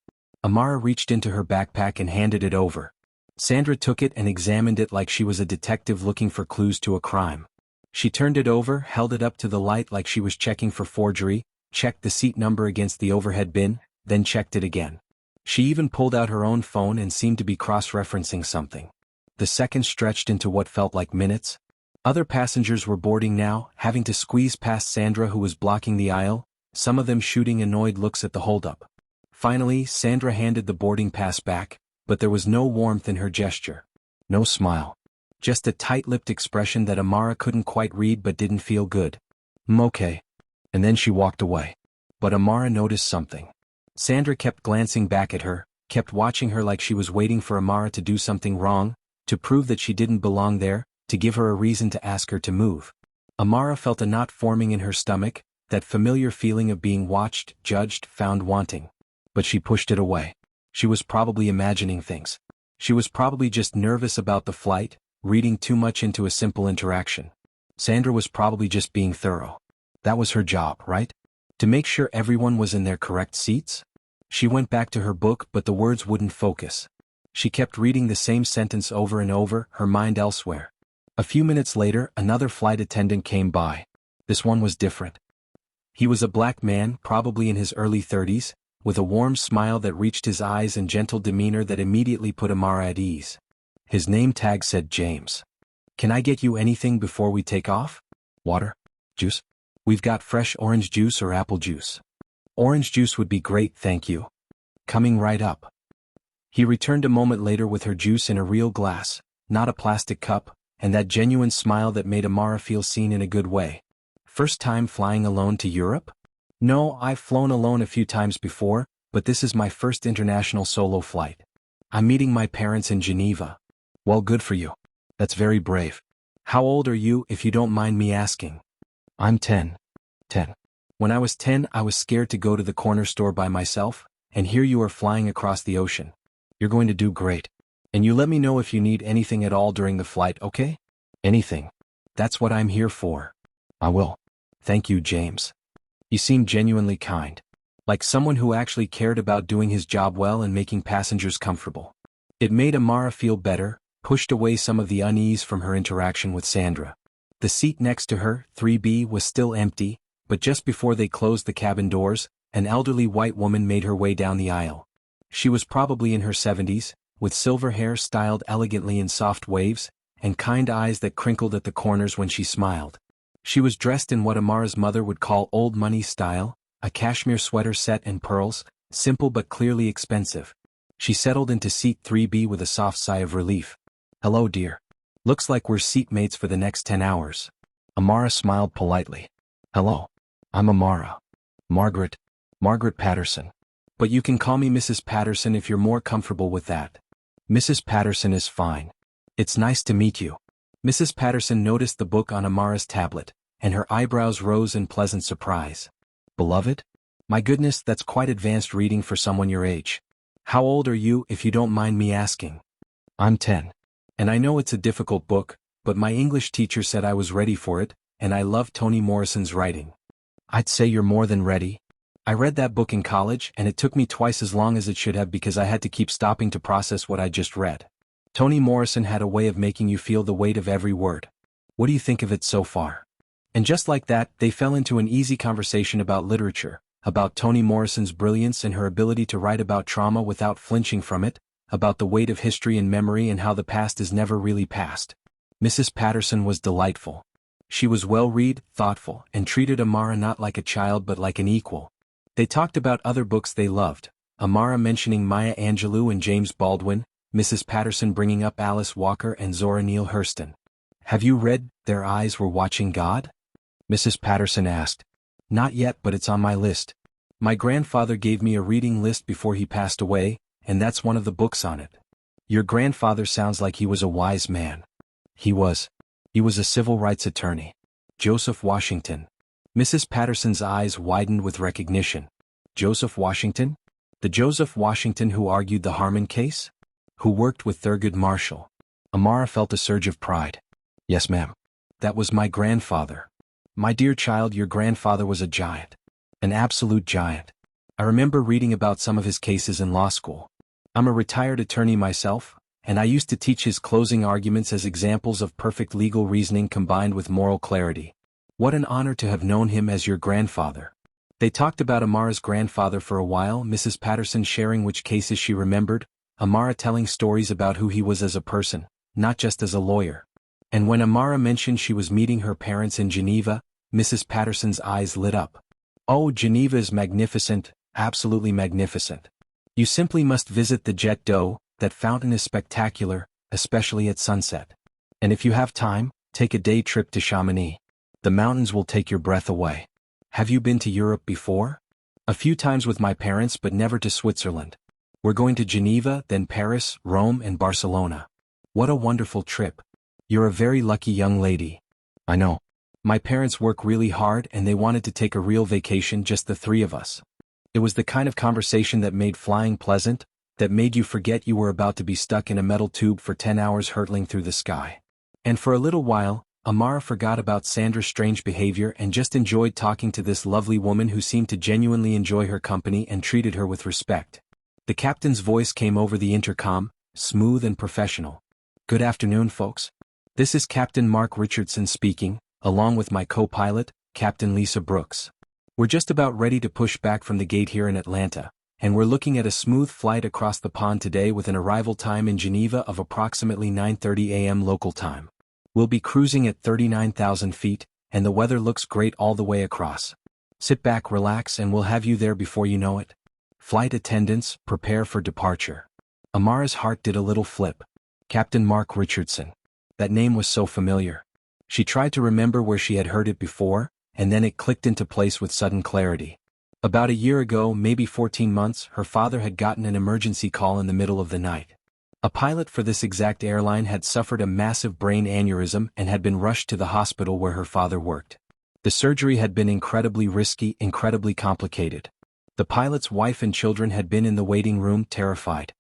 Amara reached into her backpack and handed it over. Sandra took it and examined it like she was a detective looking for clues to a crime. She turned it over, held it up to the light like she was checking for forgery, checked the seat number against the overhead bin, then checked it again. She even pulled out her own phone and seemed to be cross-referencing something. The seconds stretched into what felt like minutes. Other passengers were boarding now, having to squeeze past Sandra who was blocking the aisle, some of them shooting annoyed looks at the holdup. Finally, Sandra handed the boarding pass back, but there was no warmth in her gesture. No smile. Just a tight-lipped expression that Amara couldn't quite read but didn't feel good. Okay. And then she walked away. But Amara noticed something. Sandra kept glancing back at her, kept watching her like she was waiting for Amara to do something wrong, to prove that she didn't belong there, to give her a reason to ask her to move. Amara felt a knot forming in her stomach, that familiar feeling of being watched, judged, found wanting. But she pushed it away. She was probably imagining things. She was probably just nervous about the flight, reading too much into a simple interaction. Sandra was probably just being thorough. That was her job, right? To make sure everyone was in their correct seats? She went back to her book but the words wouldn't focus. She kept reading the same sentence over and over, her mind elsewhere. A few minutes later, another flight attendant came by. This one was different. He was a black man, probably in his early 30s, with a warm smile that reached his eyes and gentle demeanor that immediately put Amara at ease. His name tag said James. "Can I get you anything before we take off? Water? Juice? We've got fresh orange juice or apple juice." "Orange juice would be great, thank you." "Coming right up." He returned a moment later with her juice in a real glass, not a plastic cup, and that genuine smile that made Amara feel seen in a good way. "First time flying alone to Europe?" "No, I've flown alone a few times before, but this is my first international solo flight. I'm meeting my parents in Geneva." "Well, good for you. That's very brave. How old are you, if you don't mind me asking?" "I'm 10. 10. When I was 10, I was scared to go to the corner store by myself, and here you are flying across the ocean. You're going to do great. And you let me know if you need anything at all during the flight, okay?" "Anything. That's what I'm here for." "I will. Thank you, James." He seemed genuinely kind. Like someone who actually cared about doing his job well and making passengers comfortable. It made Amara feel better, pushed away some of the unease from her interaction with Sandra. The seat next to her, 3B, was still empty, but just before they closed the cabin doors, an elderly white woman made her way down the aisle. She was probably in her 70s, with silver hair styled elegantly in soft waves, and kind eyes that crinkled at the corners when she smiled. She was dressed in what Amara's mother would call old money style, a cashmere sweater set in pearls, simple but clearly expensive. She settled into seat 3B with a soft sigh of relief. "Hello, dear. Looks like we're seatmates for the next 10 hours. Amara smiled politely. "Hello. I'm Amara. Margaret Patterson. But you can call me Mrs. Patterson if you're more comfortable with that." "Mrs. Patterson is fine. It's nice to meet you." Mrs. Patterson noticed the book on Amara's tablet, and her eyebrows rose in pleasant surprise. "Beloved? My goodness, that's quite advanced reading for someone your age. How old are you, if you don't mind me asking?" "I'm 10. And I know it's a difficult book, but my English teacher said I was ready for it, and I love Toni Morrison's writing." "I'd say you're more than ready. I read that book in college, and it took me twice as long as it should have because I had to keep stopping to process what I just read. Toni Morrison had a way of making you feel the weight of every word. What do you think of it so far?" And just like that, they fell into an easy conversation about literature, about Toni Morrison's brilliance and her ability to write about trauma without flinching from it, about the weight of history and memory and how the past is never really past. Mrs. Patterson was delightful. She was well-read, thoughtful, and treated Amara not like a child but like an equal. They talked about other books they loved, Amara mentioning Maya Angelou and James Baldwin, Mrs. Patterson bringing up Alice Walker and Zora Neale Hurston. "Have you read Their Eyes Were Watching God?" Mrs. Patterson asked. "Not yet, but it's on my list. My grandfather gave me a reading list before he passed away, and that's one of the books on it." "Your grandfather sounds like he was a wise man." He was a civil rights attorney. Joseph Washington." Mrs. Patterson's eyes widened with recognition. "Joseph Washington? The Joseph Washington who argued the Harmon case? Who worked with Thurgood Marshall?" Amara felt a surge of pride. "Yes, ma'am. That was my grandfather." My dear child, your grandfather was a giant. An absolute giant. I remember reading about some of his cases in law school. I'm a retired attorney myself, and I used to teach his closing arguments as examples of perfect legal reasoning combined with moral clarity. What an honor to have known him as your grandfather. They talked about Amara's grandfather for a while, Mrs. Patterson sharing which cases she remembered, Amara telling stories about who he was as a person, not just as a lawyer. And when Amara mentioned she was meeting her parents in Geneva, Mrs. Patterson's eyes lit up. Oh, Geneva is magnificent, absolutely magnificent. You simply must visit the Jet d'eau, that fountain is spectacular, especially at sunset. And if you have time, take a day trip to Chamonix. The mountains will take your breath away. Have you been to Europe before? A few times with my parents, but never to Switzerland. We're going to Geneva, then Paris, Rome, and Barcelona. What a wonderful trip. You're a very lucky young lady. I know. My parents work really hard and they wanted to take a real vacation, just the three of us. It was the kind of conversation that made flying pleasant, that made you forget you were about to be stuck in a metal tube for 10 hours hurtling through the sky. And for a little while, Amara forgot about Sandra's strange behavior and just enjoyed talking to this lovely woman who seemed to genuinely enjoy her company and treated her with respect. The captain's voice came over the intercom, smooth and professional. Good afternoon, folks. This is Captain Mark Richardson speaking, along with my co-pilot, Captain Lisa Brooks. We're just about ready to push back from the gate here in Atlanta, and we're looking at a smooth flight across the pond today with an arrival time in Geneva of approximately 9:30 a.m. local time. We'll be cruising at 39,000 feet, and the weather looks great all the way across. Sit back, relax, and we'll have you there before you know it. Flight attendants, prepare for departure. Amara's heart did a little flip. Captain Mark Richardson. That name was so familiar. She tried to remember where she had heard it before, and then it clicked into place with sudden clarity. About a year ago, maybe 14 months, her father had gotten an emergency call in the middle of the night. A pilot for this exact airline had suffered a massive brain aneurysm and had been rushed to the hospital where her father worked. The surgery had been incredibly risky, incredibly complicated. The pilot's wife and children had been in the waiting room, terrified.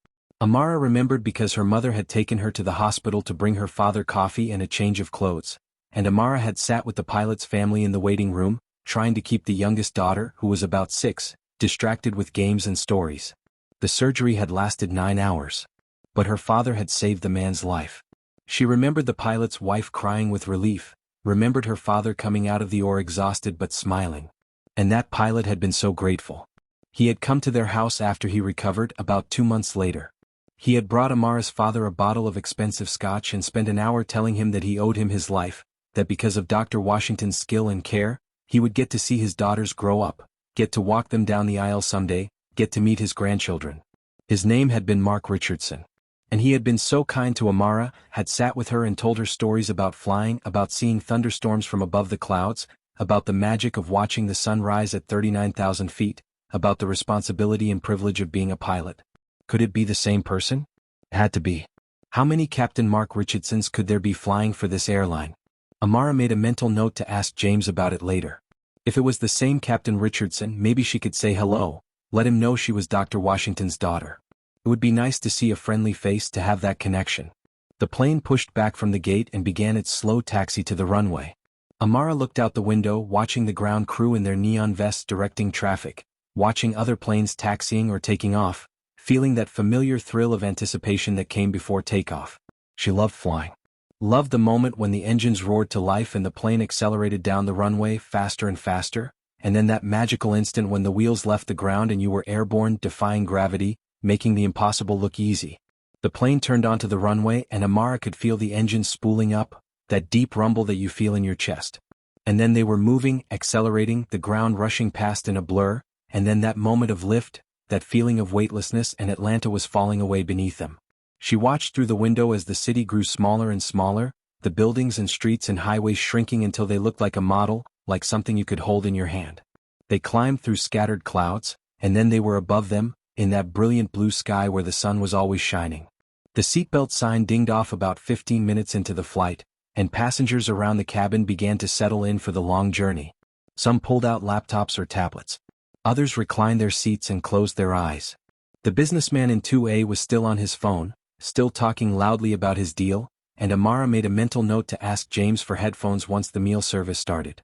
Amara remembered because her mother had taken her to the hospital to bring her father coffee and a change of clothes, and Amara had sat with the pilot's family in the waiting room, trying to keep the youngest daughter, who was about 6, distracted with games and stories. The surgery had lasted 9 hours. But her father had saved the man's life. She remembered the pilot's wife crying with relief, remembered her father coming out of the OR exhausted but smiling. And that pilot had been so grateful. He had come to their house after he recovered, about 2 months later. He had brought Amara's father a bottle of expensive scotch and spent an hour telling him that he owed him his life, that because of Dr. Washington's skill and care, he would get to see his daughters grow up, get to walk them down the aisle someday, get to meet his grandchildren. His name had been Mark Richardson. And he had been so kind to Amara, had sat with her and told her stories about flying, about seeing thunderstorms from above the clouds, about the magic of watching the sun rise at 39,000 feet, about the responsibility and privilege of being a pilot. Could it be the same person? It had to be. How many Captain Mark Richardsons could there be flying for this airline? Amara made a mental note to ask James about it later. If it was the same Captain Richardson, maybe she could say hello, let him know she was Dr. Washington's daughter. It would be nice to see a friendly face, to have that connection. The plane pushed back from the gate and began its slow taxi to the runway. Amara looked out the window, watching the ground crew in their neon vests directing traffic, watching other planes taxiing or taking off, feeling that familiar thrill of anticipation that came before takeoff. She loved flying. Loved the moment when the engines roared to life and the plane accelerated down the runway faster and faster, and then that magical instant when the wheels left the ground and you were airborne, defying gravity, making the impossible look easy. The plane turned onto the runway and Amara could feel the engines spooling up, that deep rumble that you feel in your chest. And then they were moving, accelerating, the ground rushing past in a blur, and then that moment of lift, that feeling of weightlessness, and Atlanta was falling away beneath them. She watched through the window as the city grew smaller and smaller, the buildings and streets and highways shrinking until they looked like a model, like something you could hold in your hand. They climbed through scattered clouds, and then they were above them, in that brilliant blue sky where the sun was always shining. The seatbelt sign dinged off about 15 minutes into the flight, and passengers around the cabin began to settle in for the long journey. Some pulled out laptops or tablets. Others reclined their seats and closed their eyes. The businessman in 2A was still on his phone, still talking loudly about his deal, and Amara made a mental note to ask James for headphones once the meal service started.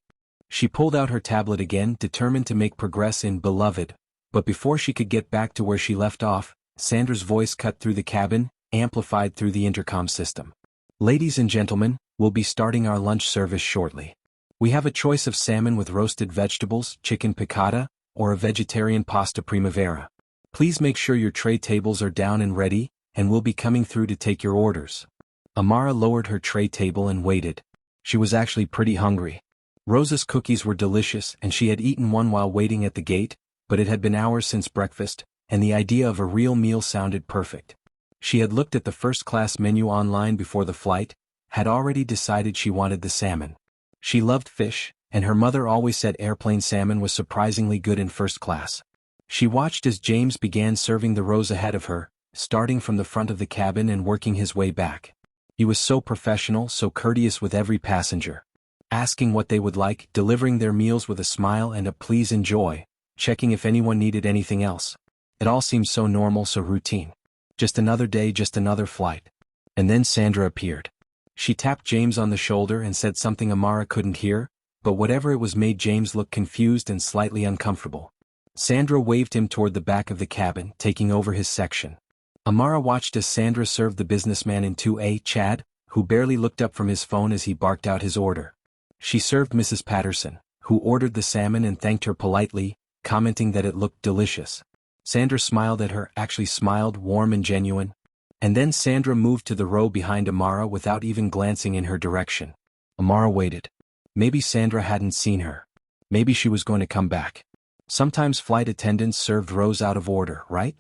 She pulled out her tablet again, determined to make progress in Beloved, but before she could get back to where she left off, Sandra's voice cut through the cabin, amplified through the intercom system. Ladies and gentlemen, we'll be starting our lunch service shortly. We have a choice of salmon with roasted vegetables, chicken piccata, or a vegetarian pasta primavera. Please make sure your tray tables are down and ready, and we'll be coming through to take your orders. Amara lowered her tray table and waited. She was actually pretty hungry. Rosa's cookies were delicious and she had eaten one while waiting at the gate, but it had been hours since breakfast, and the idea of a real meal sounded perfect. She had looked at the first-class menu online before the flight, had already decided she wanted the salmon. She loved fish, and her mother always said airplane salmon was surprisingly good in first class. She watched as James began serving the rows ahead of her, starting from the front of the cabin and working his way back. He was so professional, so courteous with every passenger. Asking what they would like, delivering their meals with a smile and a please enjoy, checking if anyone needed anything else. It all seemed so normal, so routine. Just another day, just another flight. And then Sandra appeared. She tapped James on the shoulder and said something Amara couldn't hear, but whatever it was made James look confused and slightly uncomfortable. Sandra waved him toward the back of the cabin, taking over his section. Amara watched as Sandra served the businessman in 2A, Chad, who barely looked up from his phone as he barked out his order. She served Mrs. Patterson, who ordered the salmon and thanked her politely, commenting that it looked delicious. Sandra smiled at her, actually smiled, warm and genuine. And then Sandra moved to the row behind Amara without even glancing in her direction. Amara waited. Maybe Sandra hadn't seen her. Maybe she was going to come back. Sometimes flight attendants served rows out of order, right?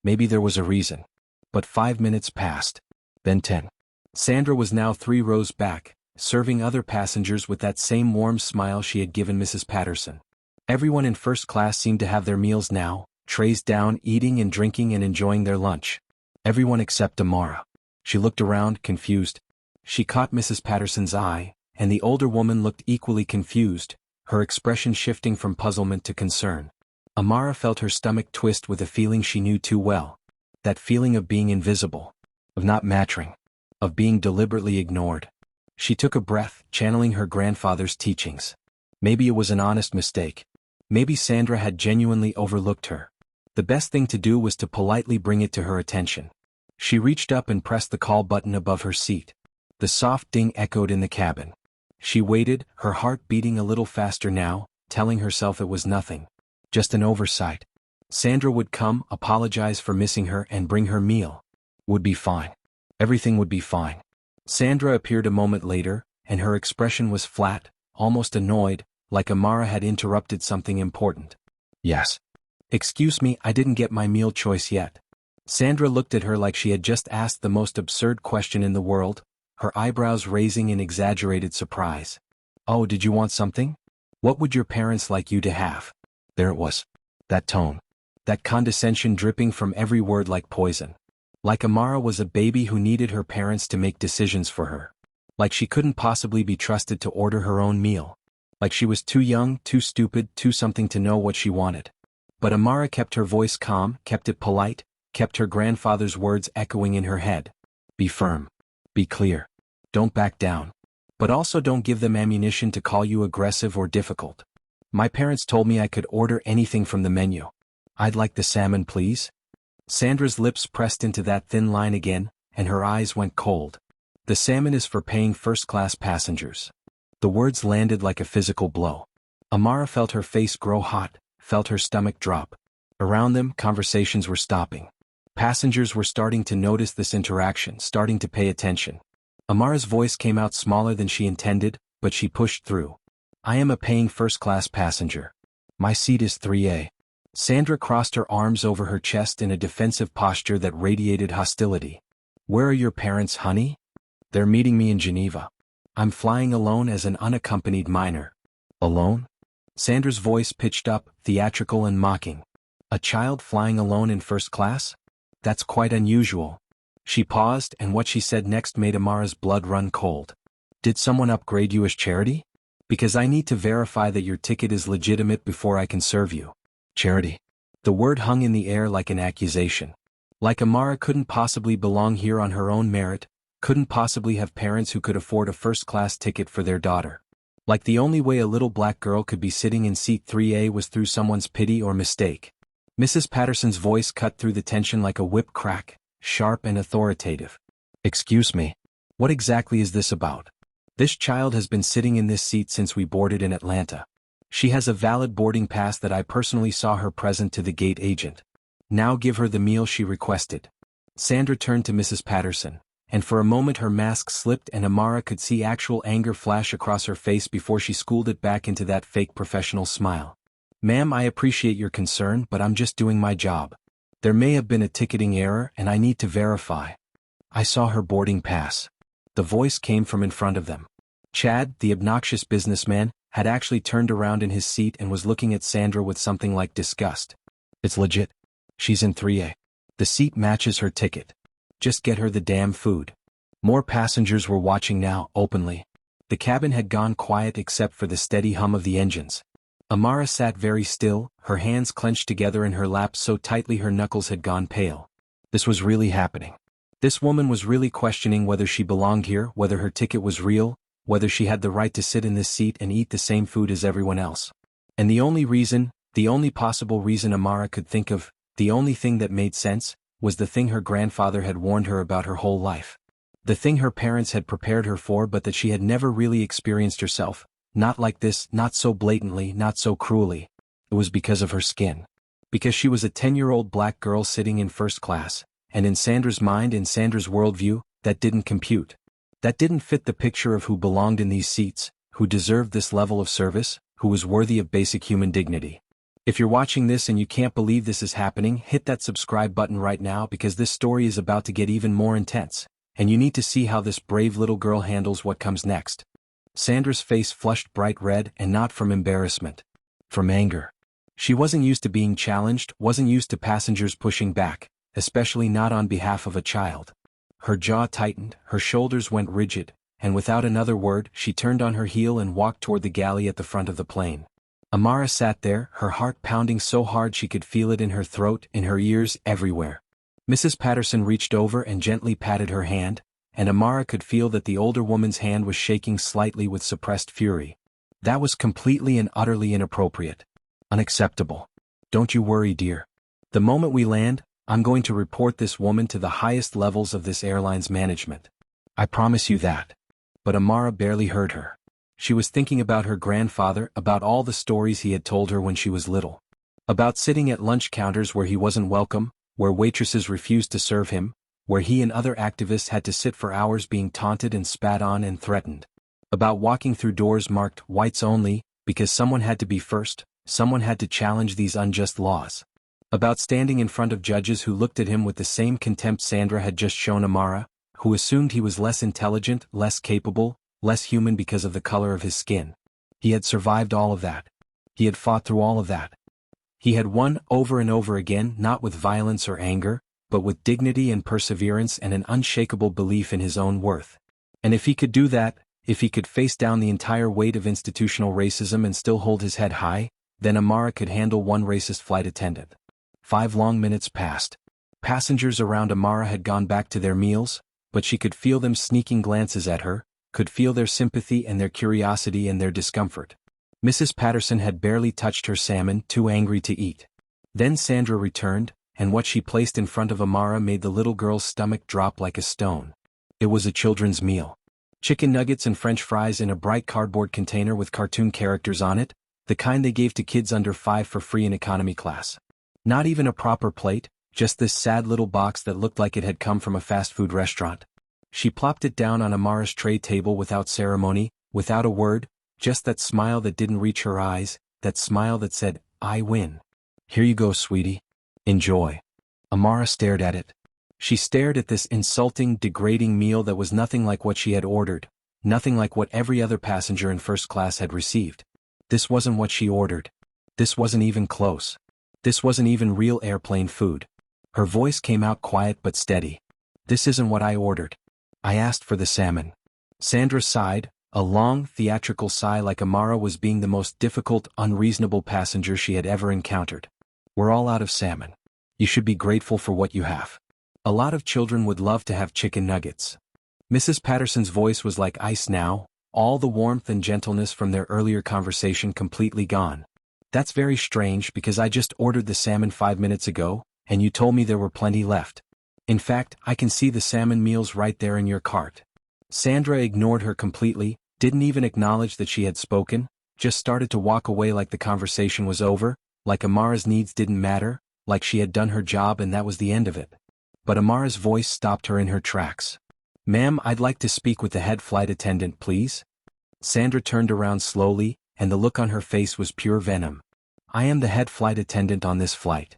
Maybe there was a reason. But 5 minutes passed. Then 10. Sandra was now 3 rows back, serving other passengers with that same warm smile she had given Mrs. Patterson. Everyone in first class seemed to have their meals now, trays down, eating and drinking and enjoying their lunch. Everyone except Amara. She looked around, confused. She caught Mrs. Patterson's eye, and the older woman looked equally confused, her expression shifting from puzzlement to concern. Amara felt her stomach twist with a feeling she knew too well. That feeling of being invisible, of not mattering, of being deliberately ignored. She took a breath, channeling her grandfather's teachings. Maybe it was an honest mistake. Maybe Sandra had genuinely overlooked her. The best thing to do was to politely bring it to her attention. She reached up and pressed the call button above her seat. The soft ding echoed in the cabin. She waited, her heart beating a little faster now, telling herself it was nothing. Just an oversight. Sandra would come, apologize for missing her and bring her meal. Would be fine. Everything would be fine. Sandra appeared a moment later, and her expression was flat, almost annoyed, like Amara had interrupted something important. Yes. Excuse me, I didn't get my meal choice yet. Sandra looked at her like she had just asked the most absurd question in the world, her eyebrows raising in exaggerated surprise. Oh, did you want something? What would your parents like you to have? There it was. That tone. That condescension dripping from every word like poison. Like Amara was a baby who needed her parents to make decisions for her. Like she couldn't possibly be trusted to order her own meal. Like she was too young, too stupid, too something to know what she wanted. But Amara kept her voice calm, kept it polite, kept her grandfather's words echoing in her head. Be firm. Be clear. Don't back down. But also don't give them ammunition to call you aggressive or difficult. My parents told me I could order anything from the menu. I'd like the salmon, please. Sandra's lips pressed into that thin line again, and her eyes went cold. The salmon is for paying first-class passengers. The words landed like a physical blow. Amara felt her face grow hot, felt her stomach drop. Around them, conversations were stopping. Passengers were starting to notice this interaction, starting to pay attention. Amara's voice came out smaller than she intended, but she pushed through. I am a paying first-class passenger. My seat is 3A. Sandra crossed her arms over her chest in a defensive posture that radiated hostility. Where are your parents, honey? They're meeting me in Geneva. I'm flying alone as an unaccompanied minor. Alone? Sandra's voice pitched up, theatrical and mocking. A child flying alone in first class? That's quite unusual. She paused, and what she said next made Amara's blood run cold. Did someone upgrade you as charity? Because I need to verify that your ticket is legitimate before I can serve you. Charity. The word hung in the air like an accusation. Like Amara couldn't possibly belong here on her own merit, couldn't possibly have parents who could afford a first-class ticket for their daughter. Like the only way a little black girl could be sitting in seat 3A was through someone's pity or mistake. Mrs. Patterson's voice cut through the tension like a whip crack, sharp and authoritative. "Excuse me. What exactly is this about? This child has been sitting in this seat since we boarded in Atlanta. She has a valid boarding pass that I personally saw her present to the gate agent. Now give her the meal she requested." Sandra turned to Mrs. Patterson, and for a moment her mask slipped and Amara could see actual anger flash across her face before she schooled it back into that fake professional smile. "Ma'am, I appreciate your concern, but I'm just doing my job. There may have been a ticketing error and I need to verify. I saw her boarding pass." The voice came from in front of them. Chad, the obnoxious businessman, had actually turned around in his seat and was looking at Sandra with something like disgust. "It's legit. She's in 3A. The seat matches her ticket. Just get her the damn food." More passengers were watching now, openly. The cabin had gone quiet except for the steady hum of the engines. Amara sat very still, her hands clenched together in her lap so tightly her knuckles had gone pale. This was really happening. This woman was really questioning whether she belonged here, whether her ticket was real, whether she had the right to sit in this seat and eat the same food as everyone else. And the only possible reason Amara could think of, the only thing that made sense, was the thing her grandfather had warned her about her whole life. The thing her parents had prepared her for but that she had never really experienced herself, not like this, not so blatantly, not so cruelly. It was because of her skin. Because she was a 10-year-old black girl sitting in first class, and in Sandra's mind, in Sandra's worldview, that didn't compute. That didn't fit the picture of who belonged in these seats, who deserved this level of service, who was worthy of basic human dignity. If you're watching this and you can't believe this is happening, hit that subscribe button right now because this story is about to get even more intense, and you need to see how this brave little girl handles what comes next. Sandra's face flushed bright red, and not from embarrassment. From anger. She wasn't used to being challenged, wasn't used to passengers pushing back, especially not on behalf of a child. Her jaw tightened, her shoulders went rigid, and without another word, she turned on her heel and walked toward the galley at the front of the plane. Amara sat there, her heart pounding so hard she could feel it in her throat, in her ears, everywhere. Mrs. Patterson reached over and gently patted her hand, and Amara could feel that the older woman's hand was shaking slightly with suppressed fury. That was completely and utterly inappropriate. Unacceptable. "Don't you worry, dear. The moment we land, I'm going to report this woman to the highest levels of this airline's management. I promise you that." But Amara barely heard her. She was thinking about her grandfather, about all the stories he had told her when she was little. About sitting at lunch counters where he wasn't welcome, where waitresses refused to serve him, where he and other activists had to sit for hours being taunted and spat on and threatened. About walking through doors marked "whites only," because someone had to be first, someone had to challenge these unjust laws. About standing in front of judges who looked at him with the same contempt Sandra had just shown Amara, who assumed he was less intelligent, less capable, less human because of the color of his skin. He had survived all of that. He had fought through all of that. He had won over and over again, not with violence or anger, but with dignity and perseverance and an unshakable belief in his own worth. And if he could do that, if he could face down the entire weight of institutional racism and still hold his head high, then Amara could handle one racist flight attendant. 5 long minutes passed. Passengers around Amara had gone back to their meals, but she could feel them sneaking glances at her, could feel their sympathy and their curiosity and their discomfort. Mrs. Patterson had barely touched her salmon, too angry to eat. Then Sandra returned, and what she placed in front of Amara made the little girl's stomach drop like a stone. It was a children's meal. Chicken nuggets and French fries in a bright cardboard container with cartoon characters on it, the kind they gave to kids under 5 for free in economy class. Not even a proper plate, just this sad little box that looked like it had come from a fast food restaurant. She plopped it down on Amara's tray table without ceremony, without a word, just that smile that didn't reach her eyes, that smile that said, "I win. Here you go, sweetie. Enjoy." Amara stared at it. She stared at this insulting, degrading meal that was nothing like what she had ordered, nothing like what every other passenger in first class had received. This wasn't what she ordered. This wasn't even close. This wasn't even real airplane food. Her voice came out quiet but steady. "This isn't what I ordered. I asked for the salmon." Sandra sighed, a long, theatrical sigh like Amara was being the most difficult, unreasonable passenger she had ever encountered. "We're all out of salmon. You should be grateful for what you have. A lot of children would love to have chicken nuggets." Mrs. Patterson's voice was like ice now, all the warmth and gentleness from their earlier conversation completely gone. That's very strange because I just ordered the salmon 5 minutes ago, and you told me there were plenty left. In fact, I can see the salmon meals right there in your cart. Sandra ignored her completely, didn't even acknowledge that she had spoken, just started to walk away like the conversation was over, like Amara's needs didn't matter, like she had done her job and that was the end of it. But Amara's voice stopped her in her tracks. "Ma'am, I'd like to speak with the head flight attendant, please." Sandra turned around slowly, and the look on her face was pure venom. "I am the head flight attendant on this flight."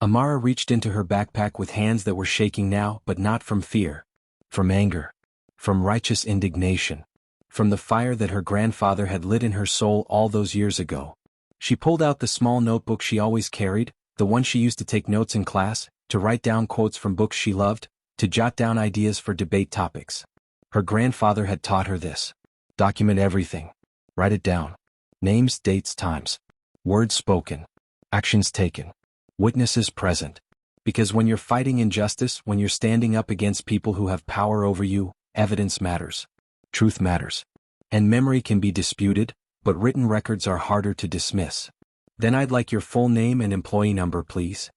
Amara reached into her backpack with hands that were shaking now, but not from fear. From anger. From righteous indignation. From the fire that her grandfather had lit in her soul all those years ago. She pulled out the small notebook she always carried, the one she used to take notes in class, to write down quotes from books she loved, to jot down ideas for debate topics. Her grandfather had taught her this. Document everything. Write it down. Names, dates, times. Words spoken. Actions taken. Witnesses present. Because when you're fighting injustice, when you're standing up against people who have power over you, evidence matters. Truth matters. And memory can be disputed, but written records are harder to dismiss. "Then I'd like your full name and employee number, please."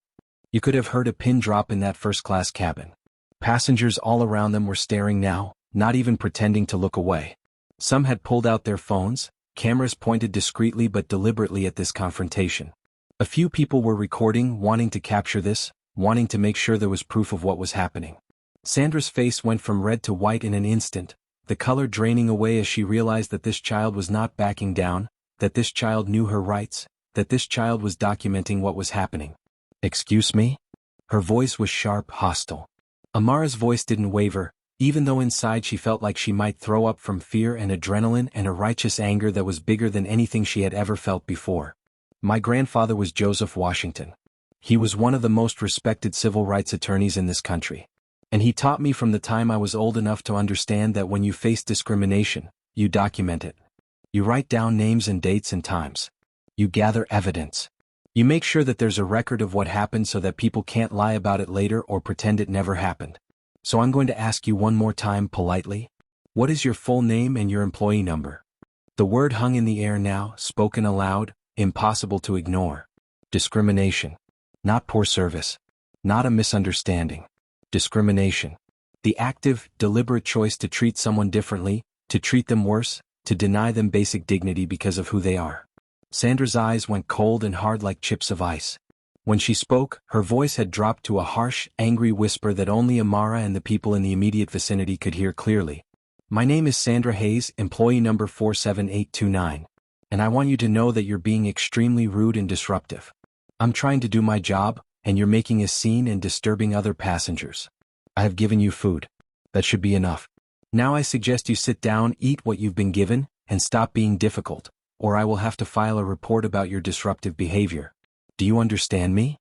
You could have heard a pin drop in that first-class cabin. Passengers all around them were staring now, not even pretending to look away. Some had pulled out their phones, cameras pointed discreetly but deliberately at this confrontation. A few people were recording, wanting to capture this, wanting to make sure there was proof of what was happening. Sandra's face went from red to white in an instant, the color draining away as she realized that this child was not backing down, that this child knew her rights, that this child was documenting what was happening. "Excuse me?" Her voice was sharp, hostile. Amara's voice didn't waver, even though inside she felt like she might throw up from fear and adrenaline and a righteous anger that was bigger than anything she had ever felt before. "My grandfather was Joseph Washington. He was one of the most respected civil rights attorneys in this country. And he taught me from the time I was old enough to understand that when you face discrimination, you document it. You write down names and dates and times. You gather evidence. You make sure that there's a record of what happened so that people can't lie about it later or pretend it never happened. So I'm going to ask you one more time politely. What is your full name and your employee number?" The word hung in the air now, spoken aloud, impossible to ignore. Discrimination. Not poor service. Not a misunderstanding. Discrimination. The active, deliberate choice to treat someone differently, to treat them worse, to deny them basic dignity because of who they are. Sandra's eyes went cold and hard like chips of ice. When she spoke, her voice had dropped to a harsh, angry whisper that only Amara and the people in the immediate vicinity could hear clearly. "My name is Sandra Hayes, employee number 47829. And I want you to know that you're being extremely rude and disruptive. I'm trying to do my job, and you're making a scene and disturbing other passengers. I have given you food. That should be enough. Now I suggest you sit down, eat what you've been given, and stop being difficult, or I will have to file a report about your disruptive behavior. Do you understand me?"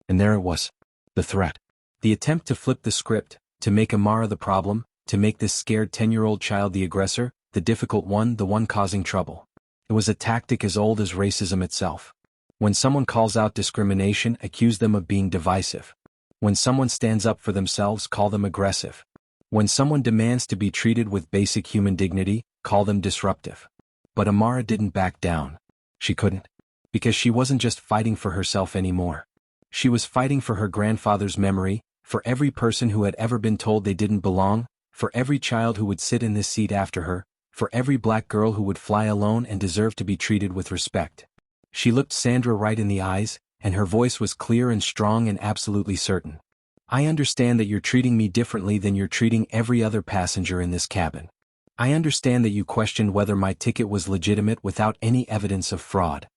And there it was. The threat. The attempt to flip the script, to make Amara the problem, to make this scared 10-year-old child the aggressor, the difficult one, the one causing trouble. It was a tactic as old as racism itself. When someone calls out discrimination, accuse them of being divisive. When someone stands up for themselves, call them aggressive. When someone demands to be treated with basic human dignity, call them disruptive. But Amara didn't back down. She couldn't. Because she wasn't just fighting for herself anymore. She was fighting for her grandfather's memory, for every person who had ever been told they didn't belong, for every child who would sit in this seat after her, for every black girl who would fly alone and deserve to be treated with respect. She looked Sandra right in the eyes, and her voice was clear and strong and absolutely certain. "I understand that you're treating me differently than you're treating every other passenger in this cabin. I understand that you questioned whether my ticket was legitimate without any evidence of fraud.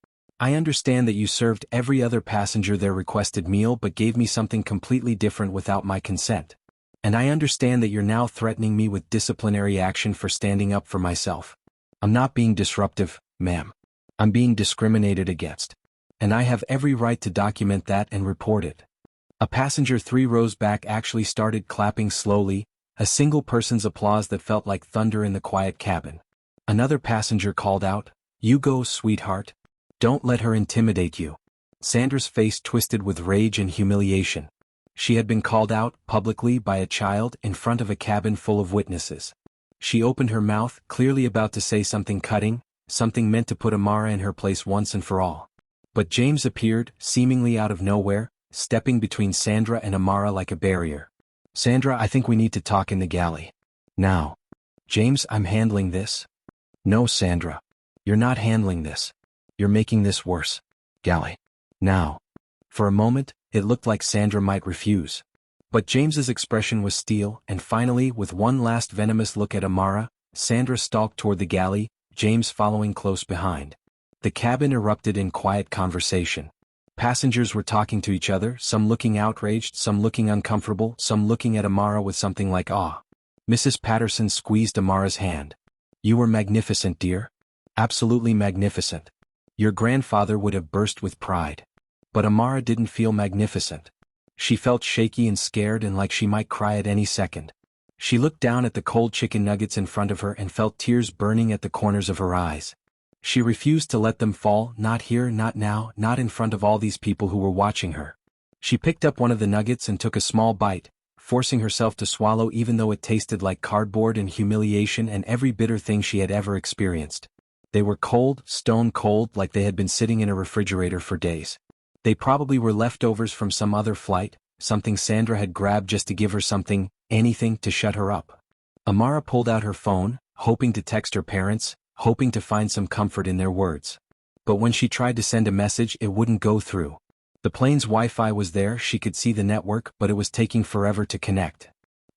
I understand that you served every other passenger their requested meal but gave me something completely different without my consent. And I understand that you're now threatening me with disciplinary action for standing up for myself. I'm not being disruptive, ma'am. I'm being discriminated against. And I have every right to document that and report it." A passenger 3 rows back actually started clapping slowly, a single person's applause that felt like thunder in the quiet cabin. Another passenger called out, "You go, sweetheart. Don't let her intimidate you." Sandra's face twisted with rage and humiliation. She had been called out, publicly, by a child, in front of a cabin full of witnesses. She opened her mouth, clearly about to say something cutting, something meant to put Amara in her place once and for all. But James appeared, seemingly out of nowhere, stepping between Sandra and Amara like a barrier. "Sandra, I think we need to talk in the galley. Now." "James, I'm handling this." "No, Sandra. You're not handling this. You're making this worse. Galley. Now." For a moment, it looked like Sandra might refuse. But James's expression was steel, and finally, with one last venomous look at Amara, Sandra stalked toward the galley, James following close behind. The cabin erupted in quiet conversation. Passengers were talking to each other, some looking outraged, some looking uncomfortable, some looking at Amara with something like awe. Mrs. Patterson squeezed Amara's hand. "You were magnificent, dear. Absolutely magnificent. Your grandfather would have burst with pride." But Amara didn't feel magnificent. She felt shaky and scared and like she might cry at any second. She looked down at the cold chicken nuggets in front of her and felt tears burning at the corners of her eyes. She refused to let them fall, not here, not now, not in front of all these people who were watching her. She picked up one of the nuggets and took a small bite, forcing herself to swallow even though it tasted like cardboard and humiliation and every bitter thing she had ever experienced. They were cold, stone cold, like they had been sitting in a refrigerator for days. They probably were leftovers from some other flight, something Sandra had grabbed just to give her something, anything to shut her up. Amara pulled out her phone, hoping to text her parents, hoping to find some comfort in their words. But when she tried to send a message, it wouldn't go through. The plane's Wi-Fi was there, she could see the network, but it was taking forever to connect.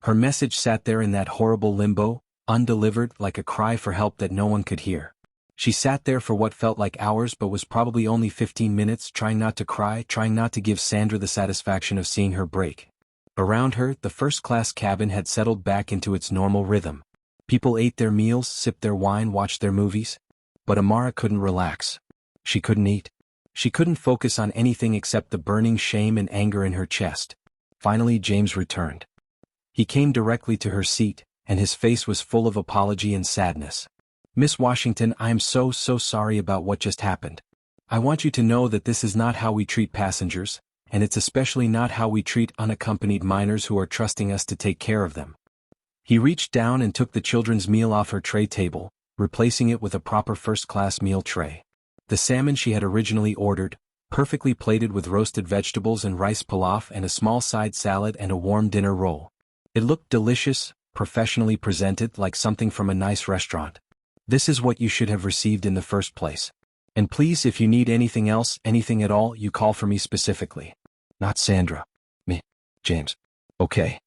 Her message sat there in that horrible limbo, undelivered, like a cry for help that no one could hear. She sat there for what felt like hours but was probably only 15 minutes, trying not to cry, trying not to give Sandra the satisfaction of seeing her break. Around her, the first-class cabin had settled back into its normal rhythm. People ate their meals, sipped their wine, watched their movies. But Amara couldn't relax. She couldn't eat. She couldn't focus on anything except the burning shame and anger in her chest. Finally, James returned. He came directly to her seat, and his face was full of apology and sadness. "Miss Washington, I am so sorry about what just happened. I want you to know that this is not how we treat passengers, and it's especially not how we treat unaccompanied minors who are trusting us to take care of them." He reached down and took the children's meal off her tray table, replacing it with a proper first-class meal tray. The salmon she had originally ordered, perfectly plated with roasted vegetables and rice pilaf and a small side salad and a warm dinner roll. It looked delicious, professionally presented, like something from a nice restaurant. "This is what you should have received in the first place. And please, if you need anything else, anything at all, you call for me specifically." "Not Sandra. Me. James. Okay."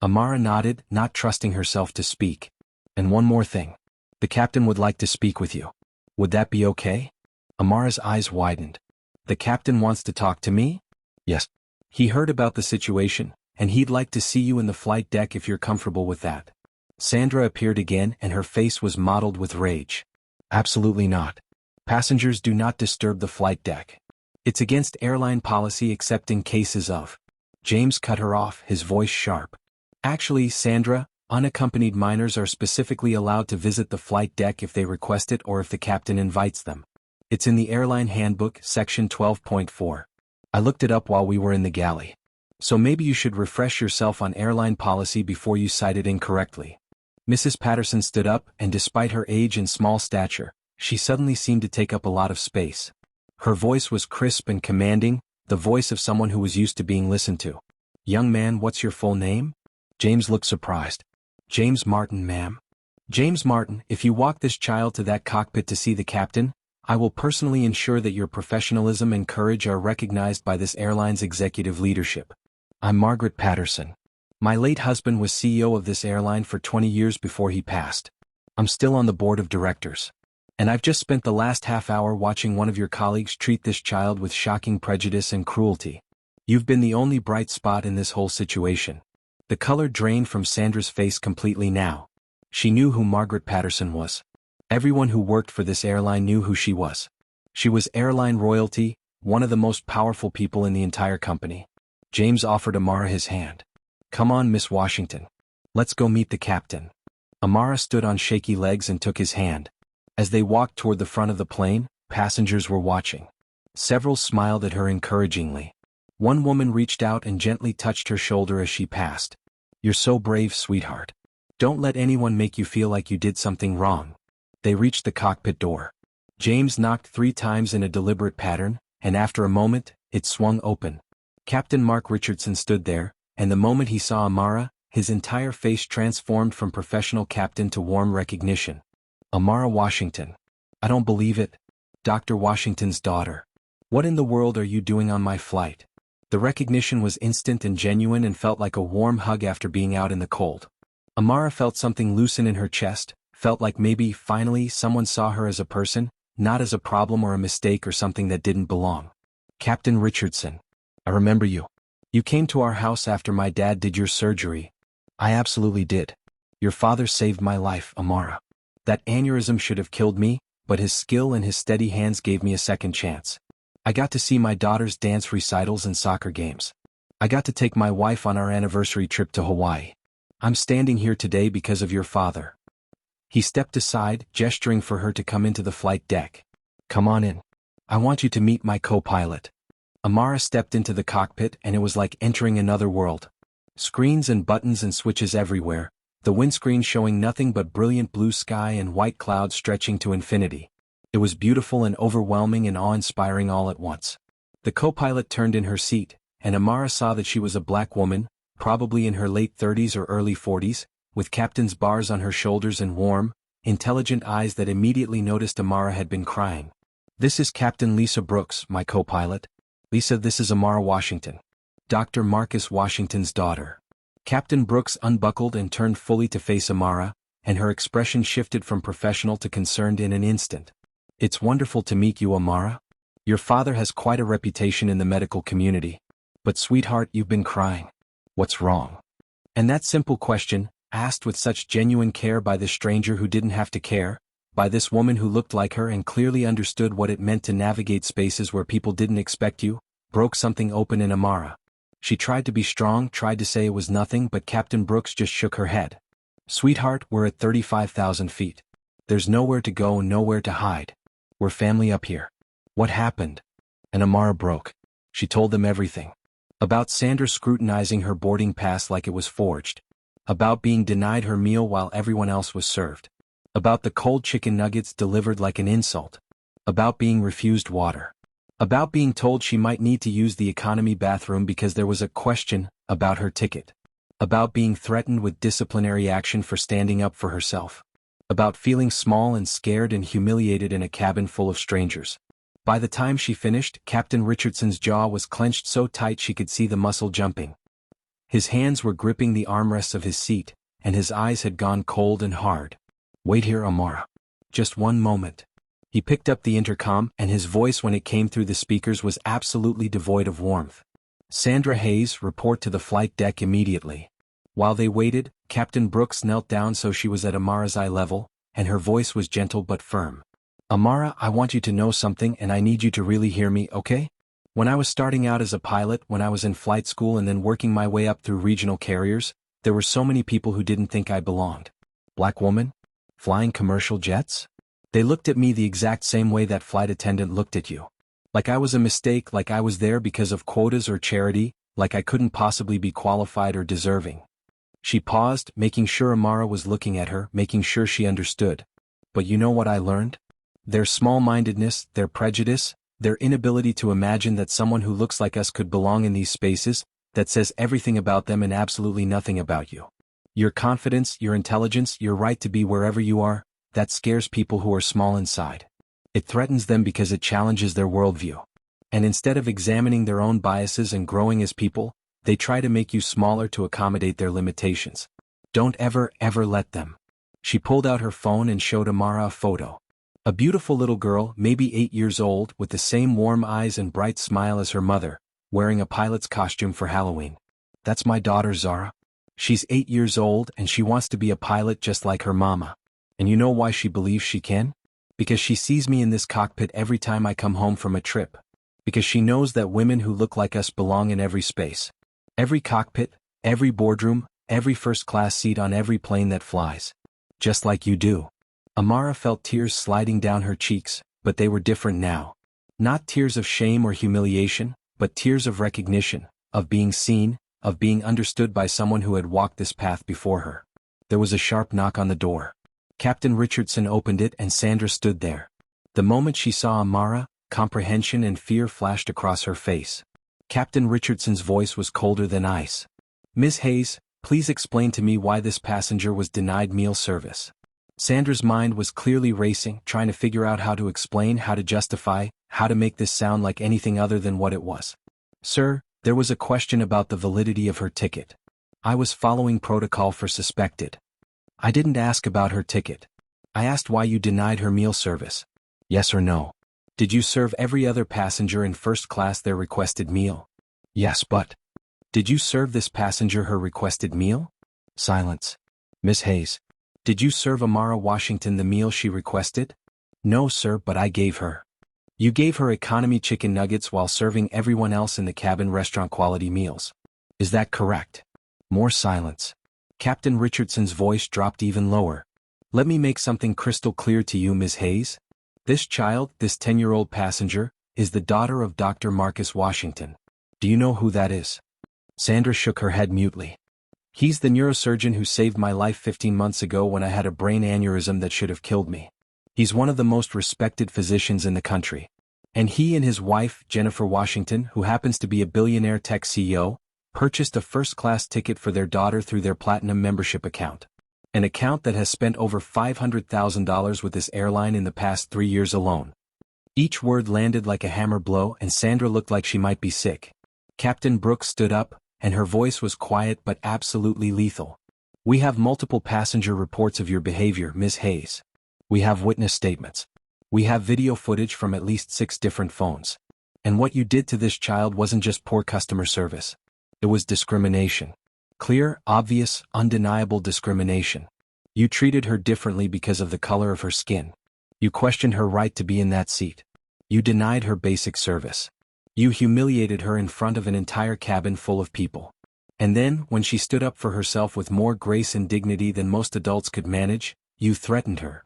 Amara nodded, not trusting herself to speak. "And one more thing. The captain would like to speak with you. Would that be okay?" Amara's eyes widened. "The captain wants to talk to me?" "Yes. He heard about the situation, and he'd like to see you in the flight deck if you're comfortable with that." Sandra appeared again and her face was mottled with rage. "Absolutely not. Passengers do not disturb the flight deck. It's against airline policy except in cases of—" James cut her off, his voice sharp. "Actually, Sandra, unaccompanied minors are specifically allowed to visit the flight deck if they request it or if the captain invites them. It's in the airline handbook, section 12.4. I looked it up while we were in the galley. So maybe you should refresh yourself on airline policy before you cite it incorrectly." Mrs. Patterson stood up, and despite her age and small stature, she suddenly seemed to take up a lot of space. Her voice was crisp and commanding, the voice of someone who was used to being listened to. "Young man, what's your full name?" James looked surprised. "James Martin, ma'am." "James Martin, if you walk this child to that cockpit to see the captain, I will personally ensure that your professionalism and courage are recognized by this airline's executive leadership. I'm Margaret Patterson. My late husband was CEO of this airline for 20 years before he passed. I'm still on the board of directors. And I've just spent the last half hour watching one of your colleagues treat this child with shocking prejudice and cruelty. You've been the only bright spot in this whole situation." The color drained from Sandra's face completely now. She knew who Margaret Patterson was. Everyone who worked for this airline knew who she was. She was airline royalty, one of the most powerful people in the entire company. James offered Amara his hand. "Come on, Miss Washington. Let's go meet the captain." Amara stood on shaky legs and took his hand. As they walked toward the front of the plane, passengers were watching. Several smiled at her encouragingly. One woman reached out and gently touched her shoulder as she passed. "You're so brave, sweetheart. Don't let anyone make you feel like you did something wrong. They reached the cockpit door. James knocked 3 times in a deliberate pattern, and after a moment, it swung open. Captain Mark Richardson stood there, and the moment he saw Amara, his entire face transformed from professional captain to warm recognition. Amara Washington. I don't believe it. Dr. Washington's daughter. What in the world are you doing on my flight? The recognition was instant and genuine and felt like a warm hug after being out in the cold. Amara felt something loosen in her chest, felt like maybe, finally, someone saw her as a person, not as a problem or a mistake or something that didn't belong. Captain Richardson. I remember you. You came to our house after my dad did your surgery. I absolutely did. Your father saved my life, Amara. That aneurysm should have killed me, but his skill and his steady hands gave me a second chance. I got to see my daughter's dance recitals and soccer games. I got to take my wife on our anniversary trip to Hawaii. I'm standing here today because of your father. He stepped aside, gesturing for her to come into the flight deck. Come on in. I want you to meet my co-pilot. Amara stepped into the cockpit and it was like entering another world. Screens and buttons and switches everywhere, the windscreen showing nothing but brilliant blue sky and white clouds stretching to infinity. It was beautiful and overwhelming and awe-inspiring all at once. The co-pilot turned in her seat, and Amara saw that she was a black woman, probably in her late 30s or early 40s, with captain's bars on her shoulders and warm, intelligent eyes that immediately noticed Amara had been crying. This is Captain Lisa Brooks, my co-pilot. Lisa, this is Amara Washington. Dr. Marcus Washington's daughter. Captain Brooks unbuckled and turned fully to face Amara, and her expression shifted from professional to concerned in an instant. It's wonderful to meet you, Amara. Your father has quite a reputation in the medical community. But sweetheart, you've been crying. What's wrong? And that simple question, asked with such genuine care by this stranger who didn't have to care, by this woman who looked like her and clearly understood what it meant to navigate spaces where people didn't expect you, broke something open in Amara. She tried to be strong, tried to say it was nothing, but Captain Brooks just shook her head. Sweetheart, we're at 35,000 feet. There's nowhere to go, nowhere to hide. We're family up here. What happened? And Amara broke. She told them everything. About Sandra scrutinizing her boarding pass like it was forged. About being denied her meal while everyone else was served. About the cold chicken nuggets delivered like an insult. About being refused water. About being told she might need to use the economy bathroom because there was a question about her ticket. About being threatened with disciplinary action for standing up for herself. About feeling small and scared and humiliated in a cabin full of strangers. By the time she finished, Captain Richardson's jaw was clenched so tight she could see the muscle jumping. His hands were gripping the armrests of his seat, and his eyes had gone cold and hard. Wait here, Amara. Just one moment. He picked up the intercom, and his voice when it came through the speakers was absolutely devoid of warmth. Sandra Hayes, report to the flight deck immediately. While they waited, Captain Brooks knelt down so she was at Amara's eye level, and her voice was gentle but firm. Amara, I want you to know something and I need you to really hear me, okay? When I was starting out as a pilot, when I was in flight school and then working my way up through regional carriers, there were so many people who didn't think I belonged. Black woman? Flying commercial jets? They looked at me the exact same way that flight attendant looked at you. Like I was a mistake, like I was there because of quotas or charity, like I couldn't possibly be qualified or deserving. She paused, making sure Amara was looking at her, making sure she understood. But you know what I learned? Their small-mindedness, their prejudice, their inability to imagine that someone who looks like us could belong in these spaces, that says everything about them and absolutely nothing about you. Your confidence, your intelligence, your right to be wherever you are, that scares people who are small inside. It threatens them because it challenges their worldview. And instead of examining their own biases and growing as people, they try to make you smaller to accommodate their limitations. Don't ever, ever let them. She pulled out her phone and showed Amara a photo. A beautiful little girl, maybe 8 years old, with the same warm eyes and bright smile as her mother, wearing a pilot's costume for Halloween. That's my daughter Zara. She's 8 years old and she wants to be a pilot just like her mama. And you know why she believes she can? Because she sees me in this cockpit every time I come home from a trip. Because she knows that women who look like us belong in every space. Every cockpit, every boardroom, every first-class seat on every plane that flies. Just like you do. Amara felt tears sliding down her cheeks, but they were different now. Not tears of shame or humiliation, but tears of recognition, of being seen, of being understood by someone who had walked this path before her. There was a sharp knock on the door. Captain Richardson opened it and Sandra stood there. The moment she saw Amara, comprehension and fear flashed across her face. Captain Richardson's voice was colder than ice. "Ms. Hayes, please explain to me why this passenger was denied meal service." Sandra's mind was clearly racing, trying to figure out how to explain, how to justify, how to make this sound like anything other than what it was. "Sir, there was a question about the validity of her ticket. I was following protocol for suspected. I didn't ask about her ticket. I asked why you denied her meal service. Yes or no? Did you serve every other passenger in first class their requested meal? Yes, but did you serve this passenger her requested meal?" Silence. "Miss Hayes, did you serve Amara Washington the meal she requested?" "No, sir, but I gave her." "You gave her economy chicken nuggets while serving everyone else in the cabin restaurant quality meals. Is that correct?" More silence. Captain Richardson's voice dropped even lower. "Let me make something crystal clear to you, Ms. Hayes. This child, this 10-year-old passenger, is the daughter of Dr. Marcus Washington. Do you know who that is?" Sandra shook her head mutely. "He's the neurosurgeon who saved my life 15 months ago when I had a brain aneurysm that should have killed me. He's one of the most respected physicians in the country. And he and his wife, Jennifer Washington, who happens to be a billionaire tech CEO, purchased a first-class ticket for their daughter through their Platinum membership account. An account that has spent over $500,000 with this airline in the past 3 years alone." Each word landed like a hammer blow and Sandra looked like she might be sick. Captain Brooks stood up, and her voice was quiet but absolutely lethal. "We have multiple passenger reports of your behavior, Ms. Hayes. We have witness statements. We have video footage from at least 6 different phones. And what you did to this child wasn't just poor customer service. It was discrimination. Clear, obvious, undeniable discrimination. You treated her differently because of the color of her skin. You questioned her right to be in that seat. You denied her basic service. You humiliated her in front of an entire cabin full of people. And then, when she stood up for herself with more grace and dignity than most adults could manage, you threatened her."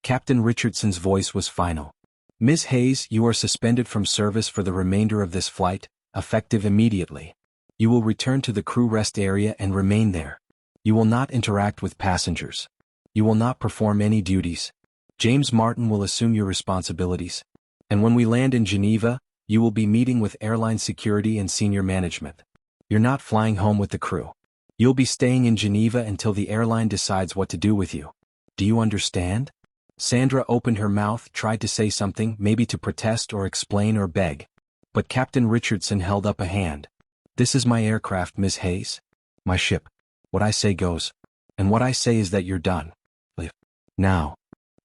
Captain Richardson's voice was final. "Ms. Hayes, you are suspended from service for the remainder of this flight, effective immediately. You will return to the crew rest area and remain there. You will not interact with passengers. You will not perform any duties. James Martin will assume your responsibilities. And when we land in Geneva, you will be meeting with airline security and senior management. You're not flying home with the crew. You'll be staying in Geneva until the airline decides what to do with you. Do you understand?" Sandra opened her mouth, tried to say something, maybe to protest or explain or beg. But Captain Richardson held up a hand. "This is my aircraft, Miss Hayes. My ship. What I say goes. And what I say is that you're done. Leave. Now."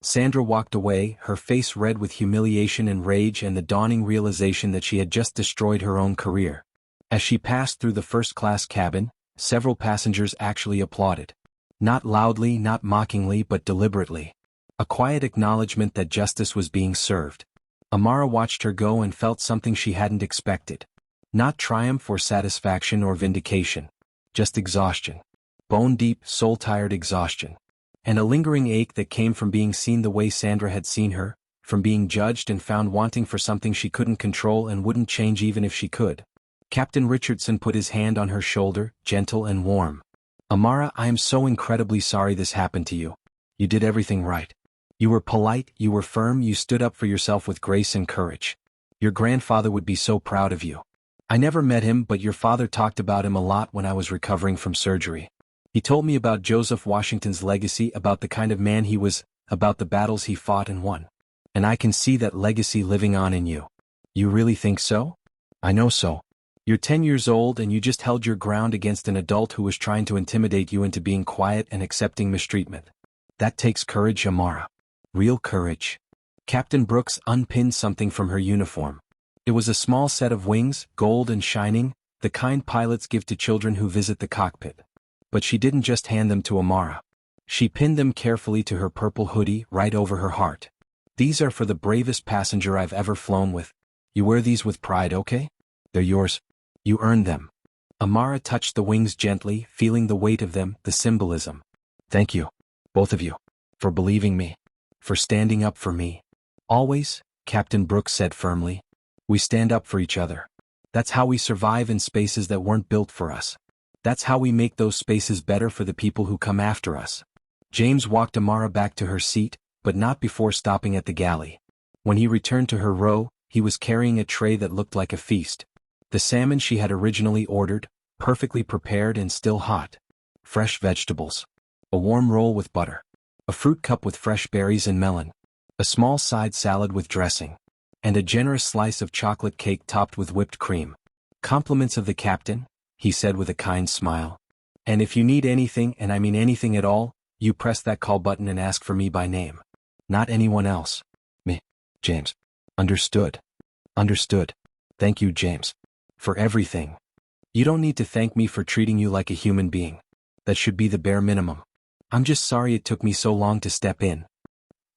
Sandra walked away, her face red with humiliation and rage and the dawning realization that she had just destroyed her own career. As she passed through the first-class cabin, several passengers actually applauded. Not loudly, not mockingly, but deliberately. A quiet acknowledgement that justice was being served. Amara watched her go and felt something she hadn't expected. Not triumph or satisfaction or vindication. Just exhaustion. Bone-deep, soul-tired exhaustion. And a lingering ache that came from being seen the way Sandra had seen her, from being judged and found wanting for something she couldn't control and wouldn't change even if she could. Captain Richardson put his hand on her shoulder, gentle and warm. "Amara, I am so incredibly sorry this happened to you. You did everything right. You were polite, you were firm, you stood up for yourself with grace and courage. Your grandfather would be so proud of you. I never met him, but your father talked about him a lot when I was recovering from surgery. He told me about Joseph Washington's legacy, about the kind of man he was, about the battles he fought and won. And I can see that legacy living on in you." "You really think so?" "I know so. You're 10 years old and you just held your ground against an adult who was trying to intimidate you into being quiet and accepting mistreatment. That takes courage, Amara. Real courage." Captain Brooks unpinned something from her uniform. It was a small set of wings, gold and shining, the kind pilots give to children who visit the cockpit. But she didn't just hand them to Amara. She pinned them carefully to her purple hoodie, right over her heart. "These are for the bravest passenger I've ever flown with. You wear these with pride, okay? They're yours. You earned them." Amara touched the wings gently, feeling the weight of them, the symbolism. "Thank you, both of you, for believing me, for standing up for me. Always," Captain Brooks said firmly. "We stand up for each other. That's how we survive in spaces that weren't built for us. That's how we make those spaces better for the people who come after us. James walked Amara back to her seat, but not before stopping at the galley. When he returned to her row, he was carrying a tray that looked like a feast. The salmon she had originally ordered, perfectly prepared and still hot. Fresh vegetables. A warm roll with butter. A fruit cup with fresh berries and melon. A small side salad with dressing. And a generous slice of chocolate cake topped with whipped cream. Compliments of the captain, he said with a kind smile. And if you need anything, and I mean anything at all, you press that call button and ask for me by name. Not anyone else. Me. James. Understood. Understood. Thank you, James. For everything. You don't need to thank me for treating you like a human being. That should be the bare minimum. I'm just sorry it took me so long to step in.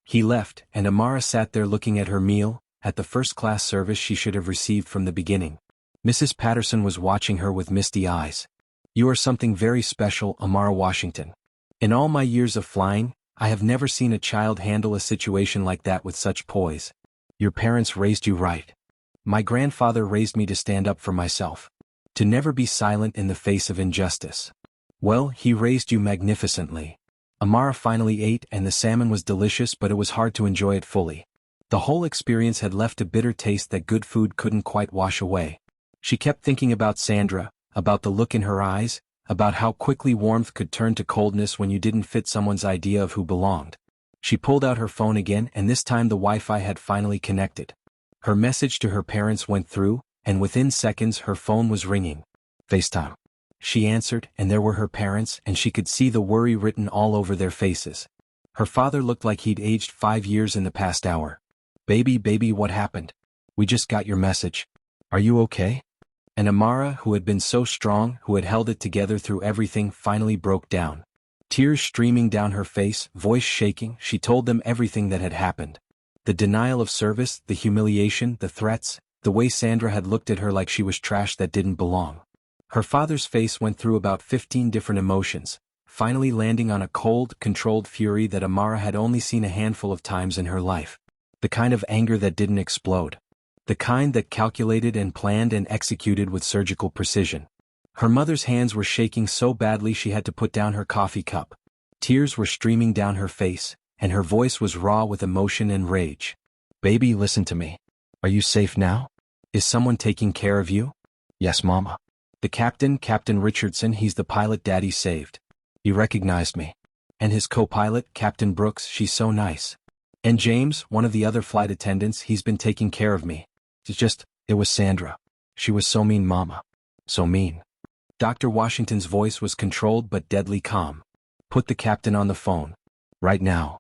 He left, and Amara sat there looking at her meal, at the first-class service she should have received from the beginning. Mrs. Patterson was watching her with misty eyes. You are something very special, Amara Washington. In all my years of flying, I have never seen a child handle a situation like that with such poise. Your parents raised you right. My grandfather raised me to stand up for myself. To never be silent in the face of injustice. Well, he raised you magnificently. Amara finally ate, and the salmon was delicious, but it was hard to enjoy it fully. The whole experience had left a bitter taste that good food couldn't quite wash away. She kept thinking about Sandra, about the look in her eyes, about how quickly warmth could turn to coldness when you didn't fit someone's idea of who belonged. She pulled out her phone again, and this time the Wi-Fi had finally connected. Her message to her parents went through, and within seconds her phone was ringing. FaceTime. She answered, and there were her parents, and she could see the worry written all over their faces. Her father looked like he'd aged 5 years in the past hour. Baby, what happened? We just got your message. Are you okay? And Amara, who had been so strong, who had held it together through everything, finally broke down. Tears streaming down her face, voice shaking, she told them everything that had happened. The denial of service, the humiliation, the threats, the way Sandra had looked at her like she was trash that didn't belong. Her father's face went through about 15 different emotions, finally landing on a cold, controlled fury that Amara had only seen a handful of times in her life. The kind of anger that didn't explode. The kind that calculated and planned and executed with surgical precision. Her mother's hands were shaking so badly she had to put down her coffee cup. Tears were streaming down her face, and her voice was raw with emotion and rage. Baby, listen to me. Are you safe now? Is someone taking care of you? Yes, Mama. The captain, Captain Richardson, he's the pilot Daddy saved. He recognized me. And his co-pilot, Captain Brooks, she's so nice. And James, one of the other flight attendants, he's been taking care of me. It was Sandra. She was so mean, Mama. So mean. Dr. Washington's voice was controlled but deadly calm. Put the captain on the phone. Right now.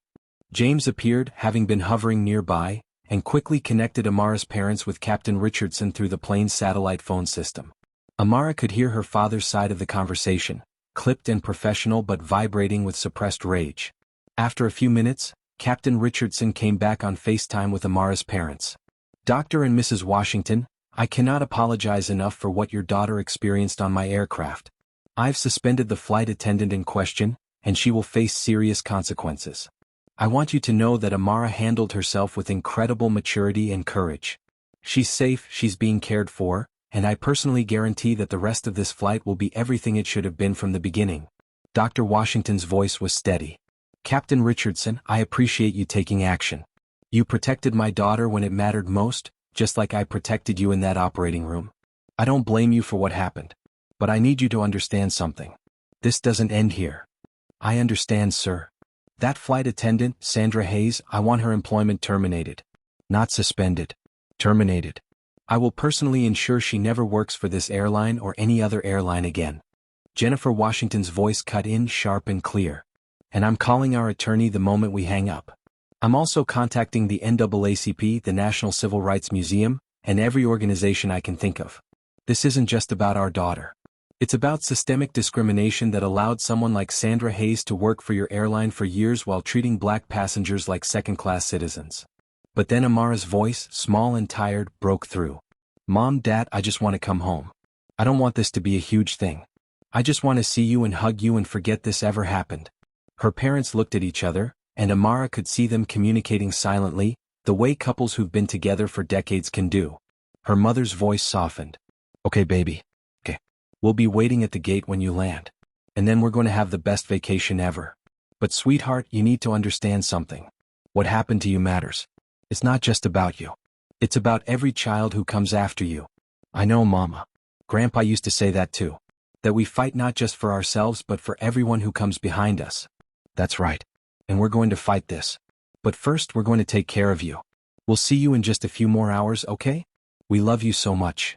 James appeared, having been hovering nearby, and quickly connected Amara's parents with Captain Richardson through the plane's satellite phone system. Amara could hear her father's side of the conversation, clipped and professional but vibrating with suppressed rage. After a few minutes, Captain Richardson came back on FaceTime with Amara's parents. Dr. and Mrs. Washington, I cannot apologize enough for what your daughter experienced on my aircraft. I've suspended the flight attendant in question, and she will face serious consequences. I want you to know that Amara handled herself with incredible maturity and courage. She's safe, she's being cared for, and I personally guarantee that the rest of this flight will be everything it should have been from the beginning. Dr. Washington's voice was steady. Captain Richardson, I appreciate you taking action. You protected my daughter when it mattered most, just like I protected you in that operating room. I don't blame you for what happened. But I need you to understand something. This doesn't end here. I understand, sir. That flight attendant, Sandra Hayes, I want her employment terminated. Not suspended. Terminated. I will personally ensure she never works for this airline or any other airline again. Jennifer Washington's voice cut in sharp and clear. And I'm calling our attorney the moment we hang up. I'm also contacting the NAACP, the National Civil Rights Museum, and every organization I can think of. This isn't just about our daughter. It's about systemic discrimination that allowed someone like Sandra Hayes to work for your airline for years while treating black passengers like second-class citizens. But then Amara's voice, small and tired, broke through. Mom, Dad, I just want to come home. I don't want this to be a huge thing. I just want to see you and hug you and forget this ever happened. Her parents looked at each other, and Amara could see them communicating silently, the way couples who've been together for decades can do. Her mother's voice softened. Okay, baby. Okay. We'll be waiting at the gate when you land. And then we're going to have the best vacation ever. But sweetheart, you need to understand something. What happened to you matters. It's not just about you. It's about every child who comes after you. I know, Mama. Grandpa used to say that too. That we fight not just for ourselves but for everyone who comes behind us. That's right. And we're going to fight this. But first we're going to take care of you. We'll see you in just a few more hours, okay? We love you so much.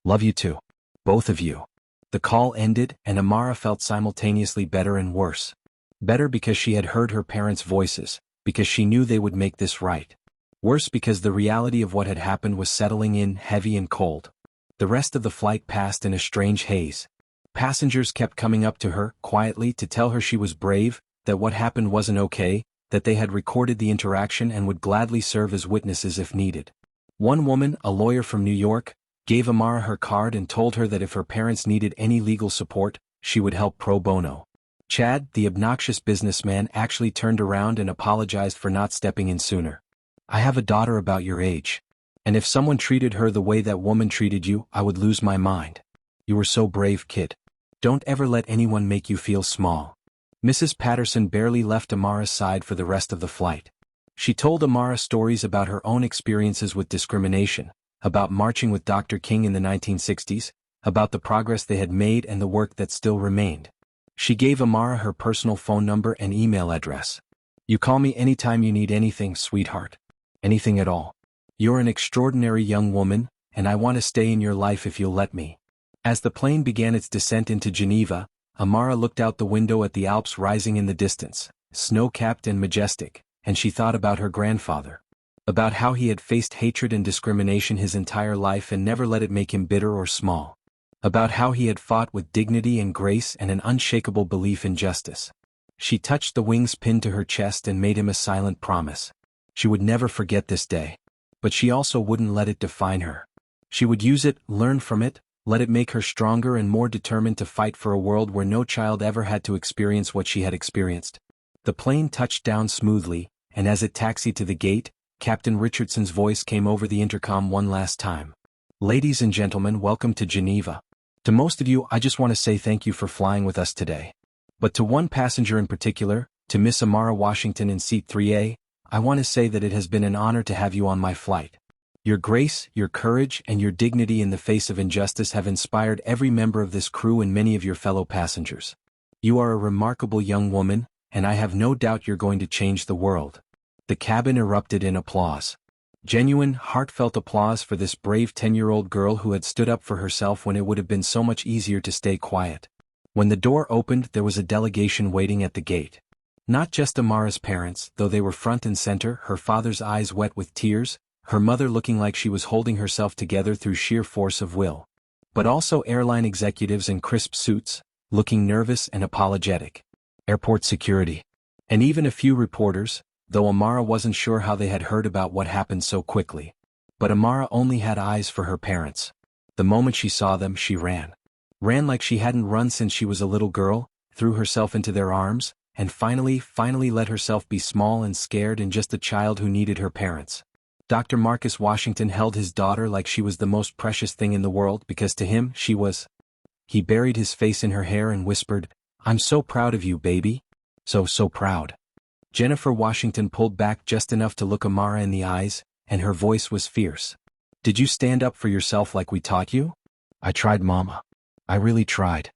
Love you too. Both of you. The call ended and Amara felt simultaneously better and worse. Better because she had heard her parents' voices, because she knew they would make this right. Worse because the reality of what had happened was settling in heavy and cold. The rest of the flight passed in a strange haze. Passengers kept coming up to her, quietly, to tell her she was brave, that what happened wasn't okay, that they had recorded the interaction and would gladly serve as witnesses if needed. One woman, a lawyer from New York, gave Amara her card and told her that if her parents needed any legal support, she would help pro bono. Chad, the obnoxious businessman, actually turned around and apologized for not stepping in sooner. I have a daughter about your age. And if someone treated her the way that woman treated you, I would lose my mind. You were so brave, kid. Don't ever let anyone make you feel small. Mrs. Patterson barely left Amara's side for the rest of the flight. She told Amara stories about her own experiences with discrimination, about marching with Dr. King in the 1960s, about the progress they had made and the work that still remained. She gave Amara her personal phone number and email address. You call me anytime you need anything, sweetheart. Anything at all. You're an extraordinary young woman, and I want to stay in your life if you'll let me. As the plane began its descent into Geneva, Amara looked out the window at the Alps rising in the distance, snow-capped and majestic, and she thought about her grandfather. About how he had faced hatred and discrimination his entire life and never let it make him bitter or small. About how he had fought with dignity and grace and an unshakable belief in justice. She touched the wings pinned to her chest and made him a silent promise. She would never forget this day. But she also wouldn't let it define her. She would use it, learn from it, let it make her stronger and more determined to fight for a world where no child ever had to experience what she had experienced. The plane touched down smoothly, and as it taxied to the gate, Captain Richardson's voice came over the intercom one last time. Ladies and gentlemen, welcome to Geneva. To most of you, I just want to say thank you for flying with us today. But to one passenger in particular, to Miss Amara Washington in seat 3A, I want to say that it has been an honor to have you on my flight. Your grace, your courage, and your dignity in the face of injustice have inspired every member of this crew and many of your fellow passengers. You are a remarkable young woman, and I have no doubt you're going to change the world. The cabin erupted in applause. Genuine, heartfelt applause for this brave 10-year-old girl who had stood up for herself when it would have been so much easier to stay quiet. When the door opened, there was a delegation waiting at the gate. Not just Amara's parents, though they were front and center, her father's eyes wet with tears, her mother looking like she was holding herself together through sheer force of will. But also airline executives in crisp suits, looking nervous and apologetic. Airport security. And even a few reporters, though Amara wasn't sure how they had heard about what happened so quickly. But Amara only had eyes for her parents. The moment she saw them, she ran. Ran like she hadn't run since she was a little girl, threw herself into their arms, and finally let herself be small and scared and just a child who needed her parents. Dr. Marcus Washington held his daughter like she was the most precious thing in the world because to him she was. He buried his face in her hair and whispered, "I'm so proud of you, baby. So proud." Jennifer Washington pulled back just enough to look Amara in the eyes, and her voice was fierce. "Did you stand up for yourself like we taught you?" "I tried, Mama. I really tried."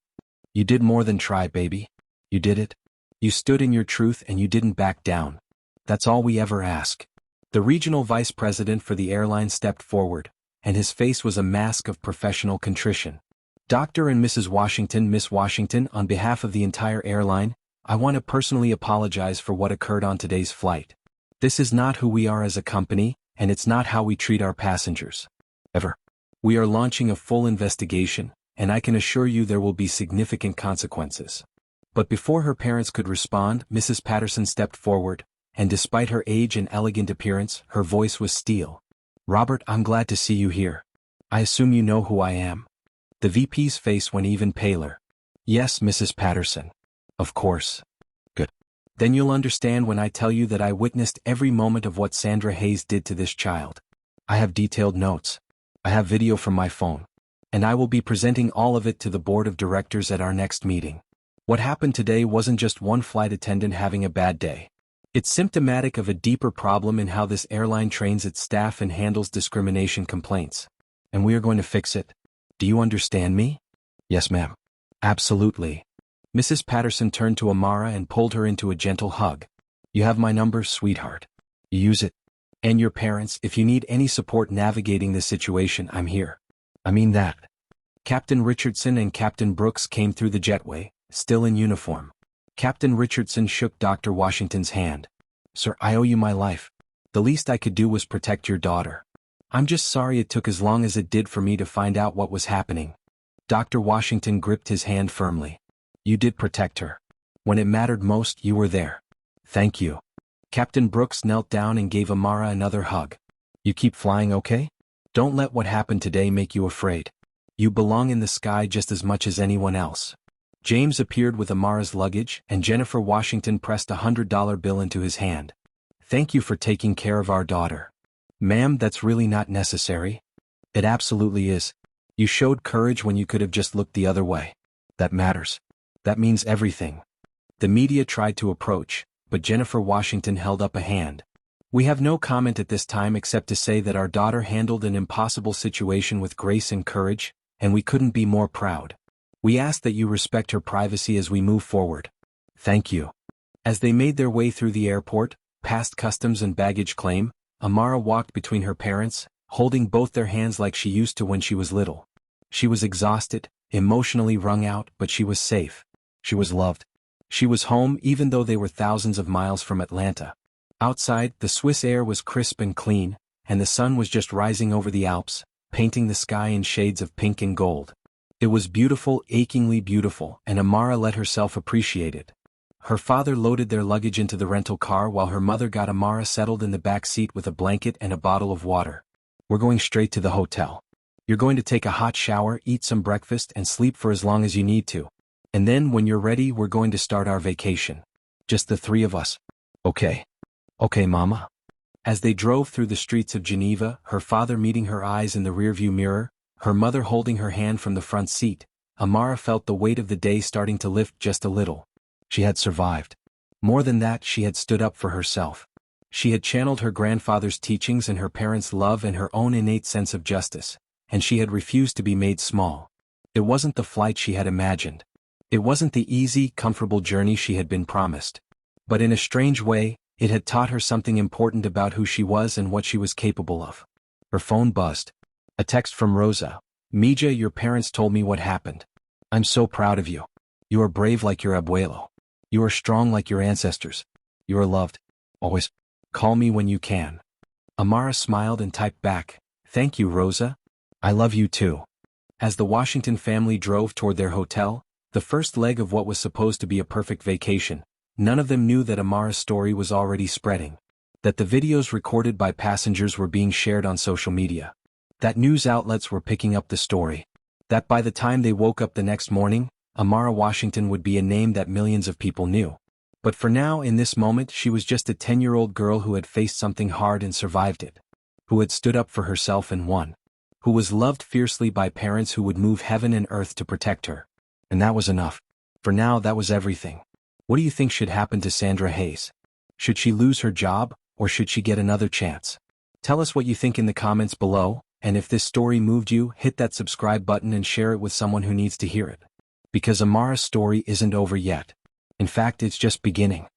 "You did more than try, baby. You did it. You stood in your truth and you didn't back down. That's all we ever ask." The regional vice president for the airline stepped forward, and his face was a mask of professional contrition. "Dr. and Mrs. Washington, Miss Washington, on behalf of the entire airline, I want to personally apologize for what occurred on today's flight. This is not who we are as a company, and it's not how we treat our passengers. Ever. We are launching a full investigation, and I can assure you there will be significant consequences." But before her parents could respond, Mrs. Patterson stepped forward, and despite her age and elegant appearance, her voice was steel. "Robert, I'm glad to see you here. I assume you know who I am." The VP's face went even paler. "Yes, Mrs. Patterson. Of course." "Good. Then you'll understand when I tell you that I witnessed every moment of what Sandra Hayes did to this child. I have detailed notes. I have video from my phone. And I will be presenting all of it to the board of directors at our next meeting. What happened today wasn't just one flight attendant having a bad day. It's symptomatic of a deeper problem in how this airline trains its staff and handles discrimination complaints. And we are going to fix it. Do you understand me? Yes, ma'am. Absolutely. Mrs. Patterson turned to Amara and pulled her into a gentle hug. You have my number, sweetheart. You use it. And your parents, if you need any support navigating this situation, I'm here. I mean that. Captain Richardson and Captain Brooks came through the jetway, still in uniform. Captain Richardson shook Dr. Washington's hand. Sir, I owe you my life. The least I could do was protect your daughter. I'm just sorry it took as long as it did for me to find out what was happening. Dr. Washington gripped his hand firmly. You did protect her. When it mattered most, you were there. Thank you. Captain Brooks knelt down and gave Amara another hug. You keep flying, okay? Don't let what happened today make you afraid. You belong in the sky just as much as anyone else. James appeared with Amara's luggage, and Jennifer Washington pressed a $100 bill into his hand. Thank you for taking care of our daughter. Ma'am, that's really not necessary. It absolutely is. You showed courage when you could have just looked the other way. That matters. That means everything. The media tried to approach, but Jennifer Washington held up a hand. We have no comment at this time except to say that our daughter handled an impossible situation with grace and courage, and we couldn't be more proud. We ask that you respect her privacy as we move forward. Thank you. As they made their way through the airport, past customs and baggage claim, Amara walked between her parents, holding both their hands like she used to when she was little. She was exhausted, emotionally wrung out, but she was safe. She was loved. She was home even though they were thousands of miles from Atlanta. Outside, the Swiss air was crisp and clean, and the sun was just rising over the Alps, painting the sky in shades of pink and gold. It was beautiful, achingly beautiful, and Amara let herself appreciate it. Her father loaded their luggage into the rental car while her mother got Amara settled in the back seat with a blanket and a bottle of water. We're going straight to the hotel. You're going to take a hot shower, eat some breakfast, and sleep for as long as you need to. And then, when you're ready, we're going to start our vacation. Just the three of us. Okay. Okay, Mama. As they drove through the streets of Geneva, her father meeting her eyes in the rearview mirror, her mother holding her hand from the front seat, Amara felt the weight of the day starting to lift just a little. She had survived. More than that, she had stood up for herself. She had channeled her grandfather's teachings and her parents' love and her own innate sense of justice, and she had refused to be made small. It wasn't the flight she had imagined. It wasn't the easy, comfortable journey she had been promised. But in a strange way, it had taught her something important about who she was and what she was capable of. Her phone buzzed. A text from Rosa. Mija, your parents told me what happened. I'm so proud of you. You are brave like your abuelo. You are strong like your ancestors. You are loved. Always. Call me when you can. Amara smiled and typed back, Thank you, Rosa. I love you too. As the Washington family drove toward their hotel, the first leg of what was supposed to be a perfect vacation, none of them knew that Amara's story was already spreading. That the videos recorded by passengers were being shared on social media. That news outlets were picking up the story. That by the time they woke up the next morning, Amara Washington would be a name that millions of people knew. But for now, in this moment, she was just a 10-year-old girl who had faced something hard and survived it. Who had stood up for herself and won. Who was loved fiercely by parents who would move heaven and earth to protect her. And that was enough. For now, that was everything. What do you think should happen to Sandra Hayes? Should she lose her job, or should she get another chance? Tell us what you think in the comments below, and if this story moved you, hit that subscribe button and share it with someone who needs to hear it. Because Amara's story isn't over yet. In fact, it's just beginning.